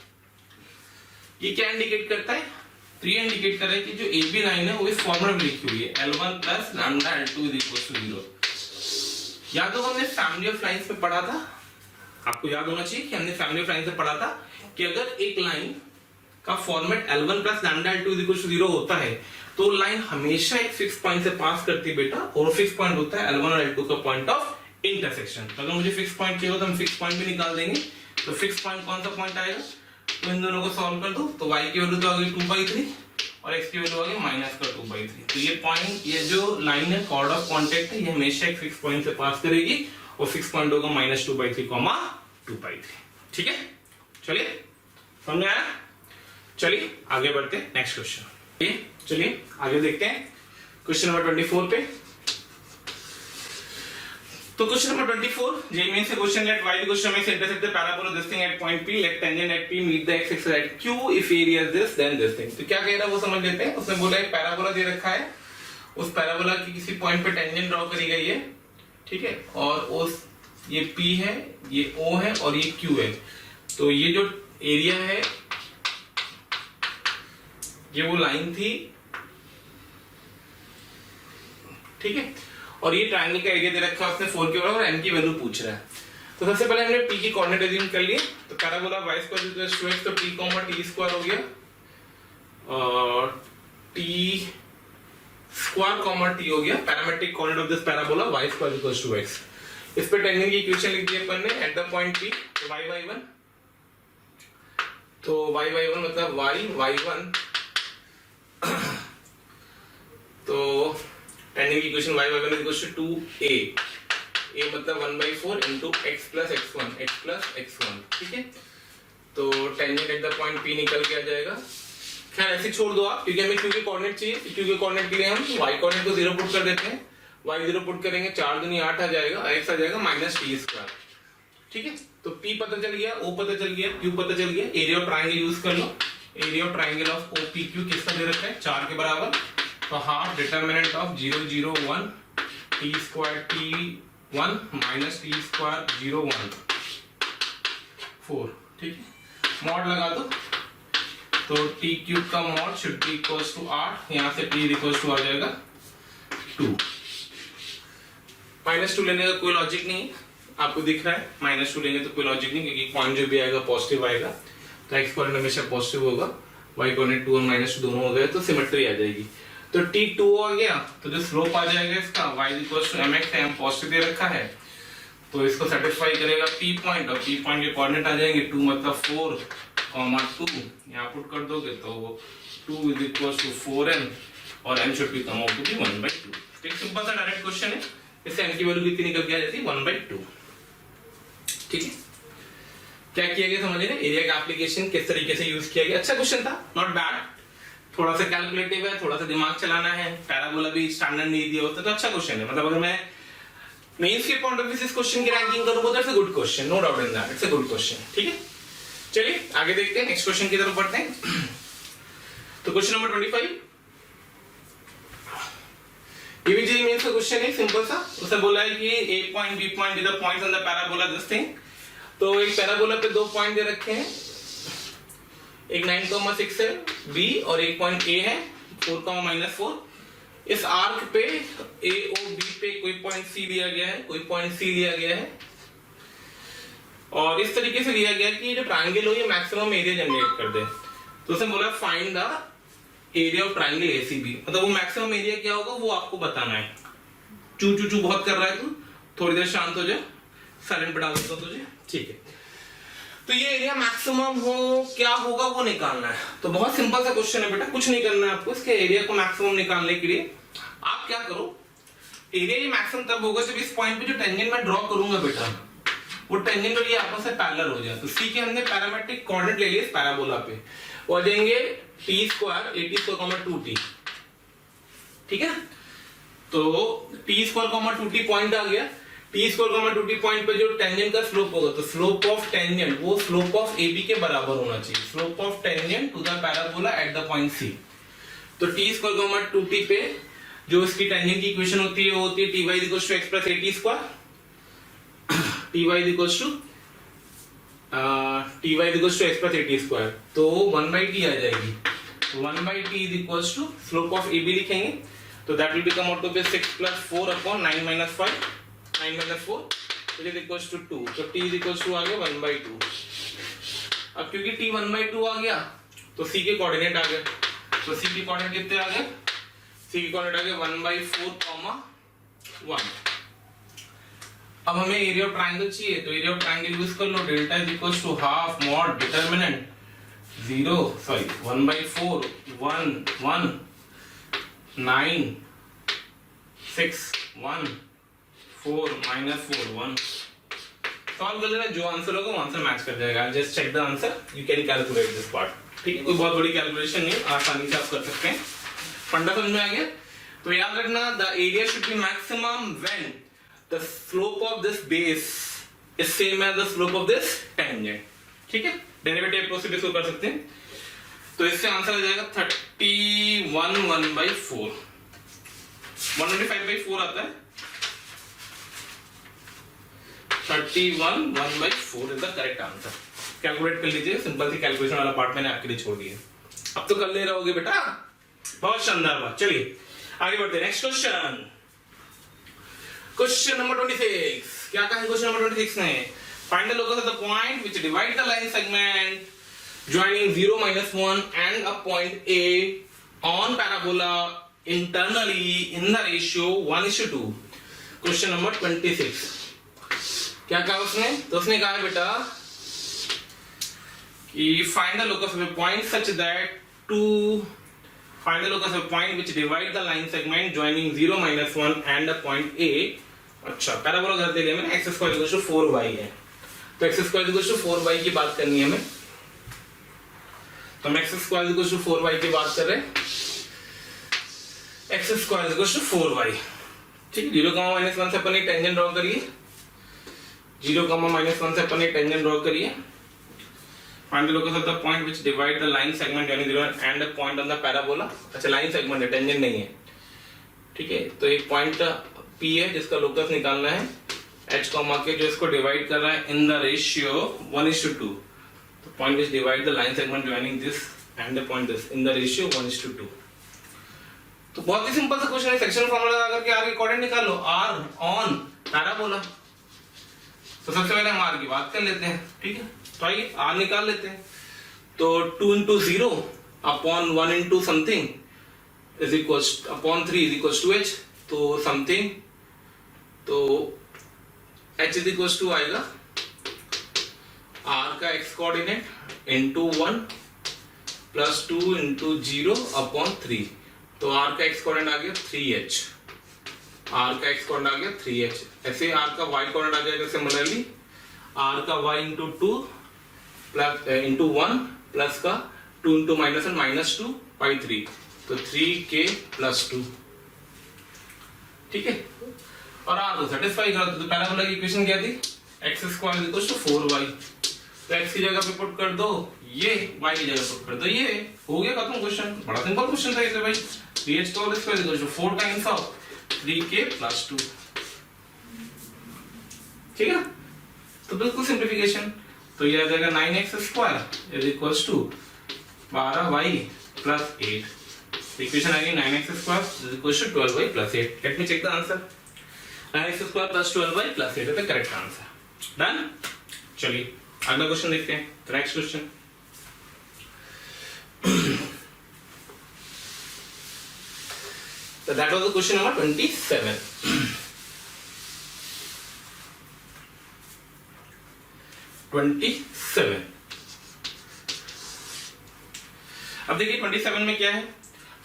ये क्या इंडिकेट करता है, तो ये इंडिकेट कर रहा है कि जो AB लाइन है वो इस फॉर्मूला में लिखी हुई है L1 plus lambda L2 is equals to 0। या तो हमने फैमिली ऑफ लाइंस में पढ़ा था, आपको याद होना चाहिए कि हमने फैमिली ऑफ लाइंस में पढ़ा था कि अगर एक लाइन का format L1 plus lambda L2 is equals to 0 होता है तो लाइन हमेशा एक फिक्स पॉइंट से पास करती है बेटा, और फिक्स पॉइंट होता है L1 और L2 का पॉइंट ऑफ इंटरसेक्शन। तो अगर मुझे फिक्स पॉइंट चाहिए तो हम फिक्स पॉइंट भी निकाल देंगे। तो फिक्स पॉइंट कौन सा पॉइंट आएगा, तो इन दोनों को सॉल्व कर दो। तो y की वैल्यू तो आ गई 2/3 और x की वैल्यू आ गई -2/3। तो ये पॉइंट, ये जो लाइन है कॉर्ड ऑफ कॉन्टैक्ट है, ये हमेशा एक फिक्स पॉइंट से पास करेगी और फिक्स पॉइंट होगा -2/3, 2/3। ठीक है, चलिए समझ में आया। चलिए आगे बढ़ते हैं नेक्स्ट क्वेश्चन। चलिए आगे देखते हैं क्वेश्चन नंबर 24 पे। तो क्वेश्चन नंबर 24 जेईई मेंस से question, let y equals to x intersect the parabola this thing at point P, let tangent at P meet the x axis at Q, if area is this then this thing। तो क्या कह रहा है वो समझ लेते हैं। उसने बोला एक पैराबोला दे रखा है, उस पैराबोला की किसी पॉइंट पे टेंजेंट ड्रॉ करी गई है, ठीक है, और उस ये P है, ये O है और ये Q है। तो ये जो एरिया है ये वो लाइन थी, ठीक है, और ये ट्रायंगल का एरिया दे रखा है उसने 4 के बराबर, m की वैल्यू पूछ रहा है। तो सबसे पहले हमने p की कोऑर्डिनेट एज्यूम कर लिए। तो parabola y square equals to x, तो t t स्क्वायर हो गया और t स्क्वायर t हो गया parametric coordinate of this parabola y square equals to x। इस पे टेंजेंट की इक्वेशन लिख दी अपन ने एट द पॉइंट p, तो y1, तो y1 मतलब y1, तो टेंजेंट की equation y1 equals to 2a, a मतलब 1/4 into x plus x1, x plus x1, ठीक है। तो tangent at the point p निकल के आ जाएगा। खैर ऐसे छोड़ दो आप, क्योंकि हमें q के कोऑर्डिनेट चाहिए। q के कोऑर्डिनेट के लिए हम y कोऑर्डिनेट को 0 पुट कर देते हैं। y 0 पुट करेंगे 4 दूनी 8 आ जाएगा, x आ जाएगा -t², ठीक है। तो p पता चल गया, o पता चल गया, q पता चल गया। एरिया ऑफ ट्रायंगल यूज कर लो। Area of triangle of OPQ किसका दे रखा है, 4 के बराबर। तो half determinant of 0 0 1 T square t1 minus T square 0 1 4, ठीक है। मॉड लगा दो तो टी क्यूब का mod should be equals to 8, यहाँ से टी इक्वल्स टू आ जाएगा 2। -2 लेने का कोई लॉजिक नहीं, आपको दिख रहा है -2 लेंगे तो कोई लॉजिक नहीं, क्योंकि पॉइंट जो भी आएगा पॉजिटिव आएगा, तो एक्स कोऑर्डिनेट हमेशा पॉजिटिव होगा, वाई कोऑर्डिनेट 2 और -2 दोनों हो गए तो सिमेट्री आ जाएगी। तो t2 आ गया तो जो स्लोप आ जाएगा इसका y mx है, हम पॉजिटिव दे रखा है, तो इसको सेटिस्फाई करेगा p पॉइंट, और p पॉइंट के कोऑर्डिनेट आ जाएंगे 2 मतलब 4, 2 यहाँ पुट कर दोगे तो 2 = 4n और n should be come out to be 1/2। एक सिंपल सा डायरेक्ट क्वेश्चन है, इससे n की वैल्यू कितनी निकल के आ जाती है 1/2, ठीक है। क्या किया गया समझ रहे हैं, एरिया का एप्लीकेशन किस तरीके से यूज किया गया। अच्छा क्वेश्चन था, नॉट बैड, थोड़ा सा कैलकुलेटिव है, थोड़ा सा दिमाग चलाना है, पैराबोला भी स्टैंडर्ड नहीं दिया होता तो अच्छा क्वेश्चन है। मतलब अगर मैं मेंस के पॉइंट ऑफ व्यू से इस क्वेश्चन की रैंकिंग करूंगा तो it's a good question, no doubt in that, it's a good question, ठीक है। चलिए आगे देखते हैं, नेक्स्ट क्वेश्चन की तरफ बढ़ते हैं। तो क्वेश्चन नंबर 25 ईवीजी मींस का क्वेश्चन है, सिंपल सा। उसने बोला है कि A point B point the points on the parabola this thing. तो एक पैराबोला पे 2 पॉइंट दे रखे हैं, एक 9,6 है बी और एक पॉइंट ए है 4,-4। इस आर्क पे ए ओ बी पे कोई पॉइंट सी लिया गया है, कोई पॉइंट सी लिया गया है, और इस तरीके से लिया गया कि जो ट्रायंगल हो ये मैक्सिमम एरिया जनरेट कर दे। तो उसने बोला find the area of triangle ACB, मतलब वो मैक्सिमम एरिया क्या होगा वो आपको बताना है। चू चू चू बहुत कर रहा है तू, थोड़ी देर शांत हो जा, साइलेंट पे डाल देता हूं तुझे, ठीक है। तो ये एरिया मैक्सिमम हो क्या होगा वो निकालना है। तो बहुत सिंपल सा क्वेश्चन है बेटा, कुछ नहीं करना है आपको, इसके एरिया को मैक्सिमम निकालने के लिए आप क्या करो, एरिया ये मैक्सिमम तब होगा जब इस पॉइंट पे जो टेंजेंट मैं ड्रॉ करूंगा बेटा, वो टेंजेंट और ये आपस में पैरेलल हो जाए। तो सी के हमने पैरामेट्रिक कोऑर्डिनेट ले लिए इस पैराबोला पे, वो आ जाएंगे t² 2t, ठीक है। तो t² 2t पॉइंट आ गया, t² 2t पॉइंट पे जो टेंजेंट का स्लोप होगा, तो स्लोप ऑफ टेंजेंट वो स्लोप ऑफ AB के बराबर होना चाहिए, slope of tangent to the parabola at the point C। तो t² 2t पे जो इसकी टेंजेंट की इक्वेशन होती है वो होती है ty = x + at², ty = x + at², तो 1/t आ जाएगी। 1/t = स्लोप ऑफ AB लिखेंगे, तो that will become out to be 6 + 4 / 9 - 5, 9 - 4 which is equals to 2, तो t is equals to आ गया 1/2। अब क्योंकि t 1/2 आ गया तो c के कोऑर्डिनेट आ गए, तो c के कोऑर्डिनेट कितने आ गए, c के कोऑर्डिनेट आ गए 1/4, 1। अब हमें एरिया ऑफ ट्रायंगल चाहिए, तो एरिया ऑफ ट्रायंगल यूज कर लो, delta is equals to half mod determinant 1/4 1 1 9 6 1 4 -4 1। Solve कर लेना, जो आंसर होगा वो आंसर मैच कर जाएगा। Just check the answer, you can calculate this part, ठीक है। कोई बहुत बड़ी कैलकुलेशन नहीं, आसानी से आप कर सकते हैं। फंडा समझ में आ गया। तो याद रखना, the area should be maximum when the slope of this base is same as the slope of this tangent, ठीक है। डेरिवेटिव अप्रोच से भी इसको कर सकते हैं। तो इससे आंसर आ जाएगा 31 1/4, 125/4 आता है, 31 1/4 is the correct answer. Calculate कर लीजिए, सिंपल सी कैलकुलेशन वाला पार्ट मैंने आपके लिए छोड़ दिया, अब तो कर ले रहोगे बेटा, बहुत शानदार बात। चलिए आगे बढ़ते हैं, नेक्स्ट क्वेश्चन, क्वेश्चन नंबर 26। क्या कहा है क्वेश्चन नंबर 26 ने, find the locus of the point which divide the line segment joining 0 - 1 and a point A on parabola internally in the ratio 1:2। Question number 26। क्या कहा उसने, तो उसने कहा है बेटा कि find the locus of a point such that find the locus of a point which divide the line segment joining 0 - 1 and a point A। अच्छा, पैराबोला कर दिया मैंने, x² = 4y है, तो x² = 4y की बात करनी है हमें, तो हम x² = 4y की बात कर रहे हैं, x² = 4y, ठीक है। 0, -1 से अपन एक टेंजेंट ड्रॉ करिए, 0, -1 से अपन एक टेंजेंट ड्रॉ करिए, find the locus of the point which divide the line segment यानी 0 and the point on the parabola. अच्छा लाइन सेगमेंट है, टेंजेंट नहीं है, ठीक है। तो एक पॉइंट P है जिसका लोकस निकालना है h कॉमा के, जो इसको डिवाइड कर रहा है इन द रेशियो 1:2। तो point which divide the line segment joining this and the point this in the ratio 1:2। तो बहुत ही सिंपल सा क्वेश्चन है, सेक्शन फॉर्मूला लगा करके r के कोऑर्डिनेट निकाल लो, r ऑन पैराबोला। तो सबसे पहले हम r की बात कर लेते हैं, ठीक है। तो आइए r निकाल लेते हैं। तो 2 into 0 upon 1 into something is equals upon 3 is equals to h। तो something, तो h is equals to आएगा r का x coordinate into 1 plus 2 into 0 upon 3। तो r का x कोऑर्डिनेट आ गया 3h, r का x कोऑर्डिनेट आ गया 3h। ऐसे r का y कोऑर्डिनेट आ जाएगा सिमिलरली r का y into 2 plus into 1 plus का 2 into -1 -2 by 3। तो 3k plus 2, ठीक है। और r को सेटिस्फाई करो तो पैराबोला की इक्वेशन क्या थी, x² = 4y। तो x की जगह पे पुट कर दो ये, y की जगह पुट कर दो ये, हो गया खत्म क्वेश्चन। बड़ा सिंपल क्वेश्चन था ये तो भाई। 3h² = 4 times of 3k plus 2, ठीक है। तो बिल्कुल सिंप्लीफिकेशन। तो ये आ जाएगा 9x² = 12y plus 8। इक्वेशन आ गई 9x² = 12y plus 8। Let me check the answer. 9x² plus 12y plus 8 is the correct answer. Done. चलिए अगला क्वेश्चन देखते हैं। तो next question, so that was the question number 27। अब देखिए 27 में क्या है,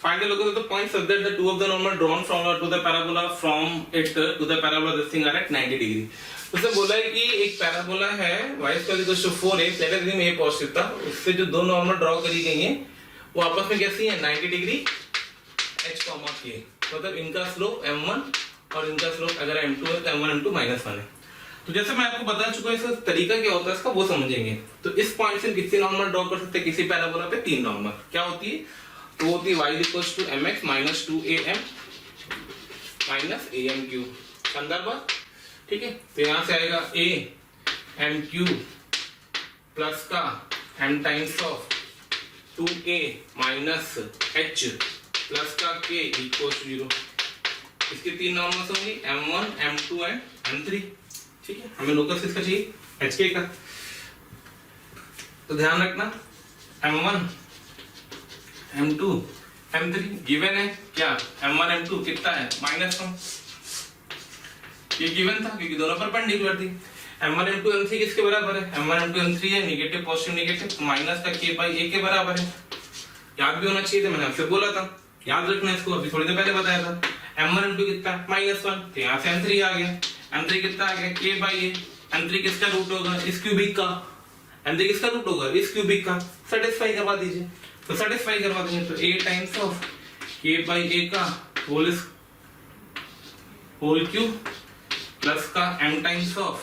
find the locus of the point such that the two of the normal drawn from to the parabola from it to the parabola this thing are at 90 degree. उसने बोला है कि एक पैराबोला है y² = 4a, लेट अस ए positive था, उससे जो दो नॉर्मल ड्रॉ करी गई हैं वो आपस में कैसी हैं 90 डिग्री h कॉमा k। मतलब इनका स्लोप m1 और इनका स्लोप अगर m2 है तो m1 m2 -1 है। तो जैसे मैं आपको बता चुका हूं इसका तरीका क्या होता है इसका वो समझेंगे। तो इस पॉइंट से कितने नॉर्मल ड्रॉ कर सकते हैं किसी पैराबोला पे, 3 नॉर्मल। क्या होती है, तो होती है y = mx - 2am - am³ संदर्भ, ठीक है। तो यहां से आएगा a m³ प्लस का m times of 2a minus h plus का k = 0। इसके 3 नॉर्मल्स होंगे m1 m2 एंड m3, ठीक है। हमें लोकस किसका चाहिए, hk का। तो ध्यान रखना m1 m2 m3 गिवन है क्या, m1 m2 कितना है -1, ये गिवन था क्योंकि दोनों परपेंडिकुलर थी। m1 m2 m3 किसके बराबर है, m1 m2 m3 है नेगेटिव पॉजिटिव नेगेटिव, माइनस का k/a के बराबर है। याद भी होना चाहिए था, मैंने आपसे बोला था याद रखना इसको, अभी थोड़ी देर पहले बताया था। m1 m2 कितना -1, तो यहाँ से m3 आ गया, m3 कितना आ गया k/a। m3 किसका रूट होगा, इस क्यूबिक का, m3 किसका रूट होगा, इस क्यूबिक का। सेटिस्फाई करवा दीजिए, तो सेटिस्फाई करवा देंगे तो a टाइम्स ऑफ k/a का होल क्यूब प्लस का m टाइम्स ऑफ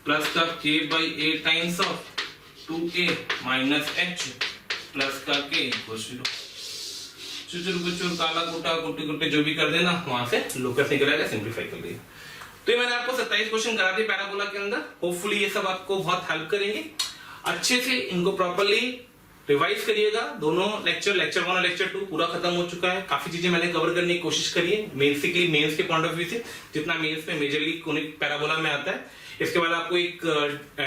प्लस का k/a times of 2a minus h plus का k = 0। चुचुर कुचुर काला कुटा कुटी कुटी जो भी कर देना वहां से लोकस निकल आएगा, सिंपलीफाई कर दिया। तो ये मैंने आपको 27 क्वेश्चन करा दिए पैराबोला के अंदर। होपफुली ये सब आपको बहुत हेल्प करेंगे। अच्छे से इनको प्रॉपर्ली रिवाइज करिएगा। दोनों लेक्चर 1 और लेक्चर 2 पूरा खत्म हो चुका है। काफी चीजें मैंने कवर करने की कोशिश करी है, बेसिकली मेंस के पॉइंट ऑफ व्यू से, जितना मेंस में मेजरली कोनिक पैराबोला में आता है। इसके बाद आपको एक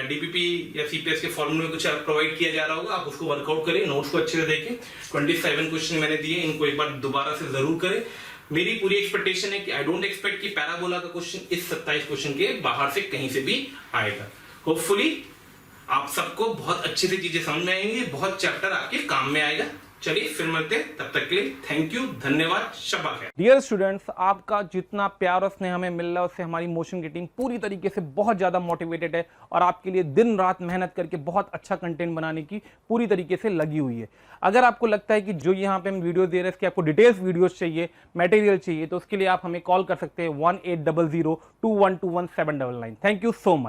डीपीपी या सीपीएस के फॉर्मूले में कुछ प्रोवाइड किया जा रहा होगा, आप उसको वर्कआउट करें, नोट्स को अच्छे से देखें। 27 क्वेश्चन मैंने दिए, इनको एक बार दोबारा से जरूर करें। मेरी पूरी एक्सपेक्टेशन है कि आई डोंट एक्सपेक्ट कि पैराबोला का क्वेश्चन इस 27 क्वेश्चन के बाहर से कहीं से भी आएगा। होपफुली आप सबको बहुत अच्छे से चीजें समझ में आएंगी, बहुत चैप्टर आपके काम में आएगा। चलिए फिर मिलते हैं, तब तक के लिए थैंक यू, धन्यवाद, शब्बा खैर। डियर स्टूडेंट्स, आपका जितना प्यार और स्नेह हमें मिल रहा है उससे हमारी मोशन की टीम पूरी तरीके से बहुत ज़्यादा मोटिवेटेड है और आपके लिए दिन रात मेहनत करके बहुत अच्छा कंटेंट बनाने की पूरी तरीके से लगी हुई है। अगर आपको लगता है कि जो यहाँ पे हम वीडियो दे रहे हैं इसके आपको डिटेल्स वीडियोस चाहिए, मटेरियल चाहिए, तो उसके लिए आप हमें कॉल कर सकते हैं 1800 2121 799। Thank you so much.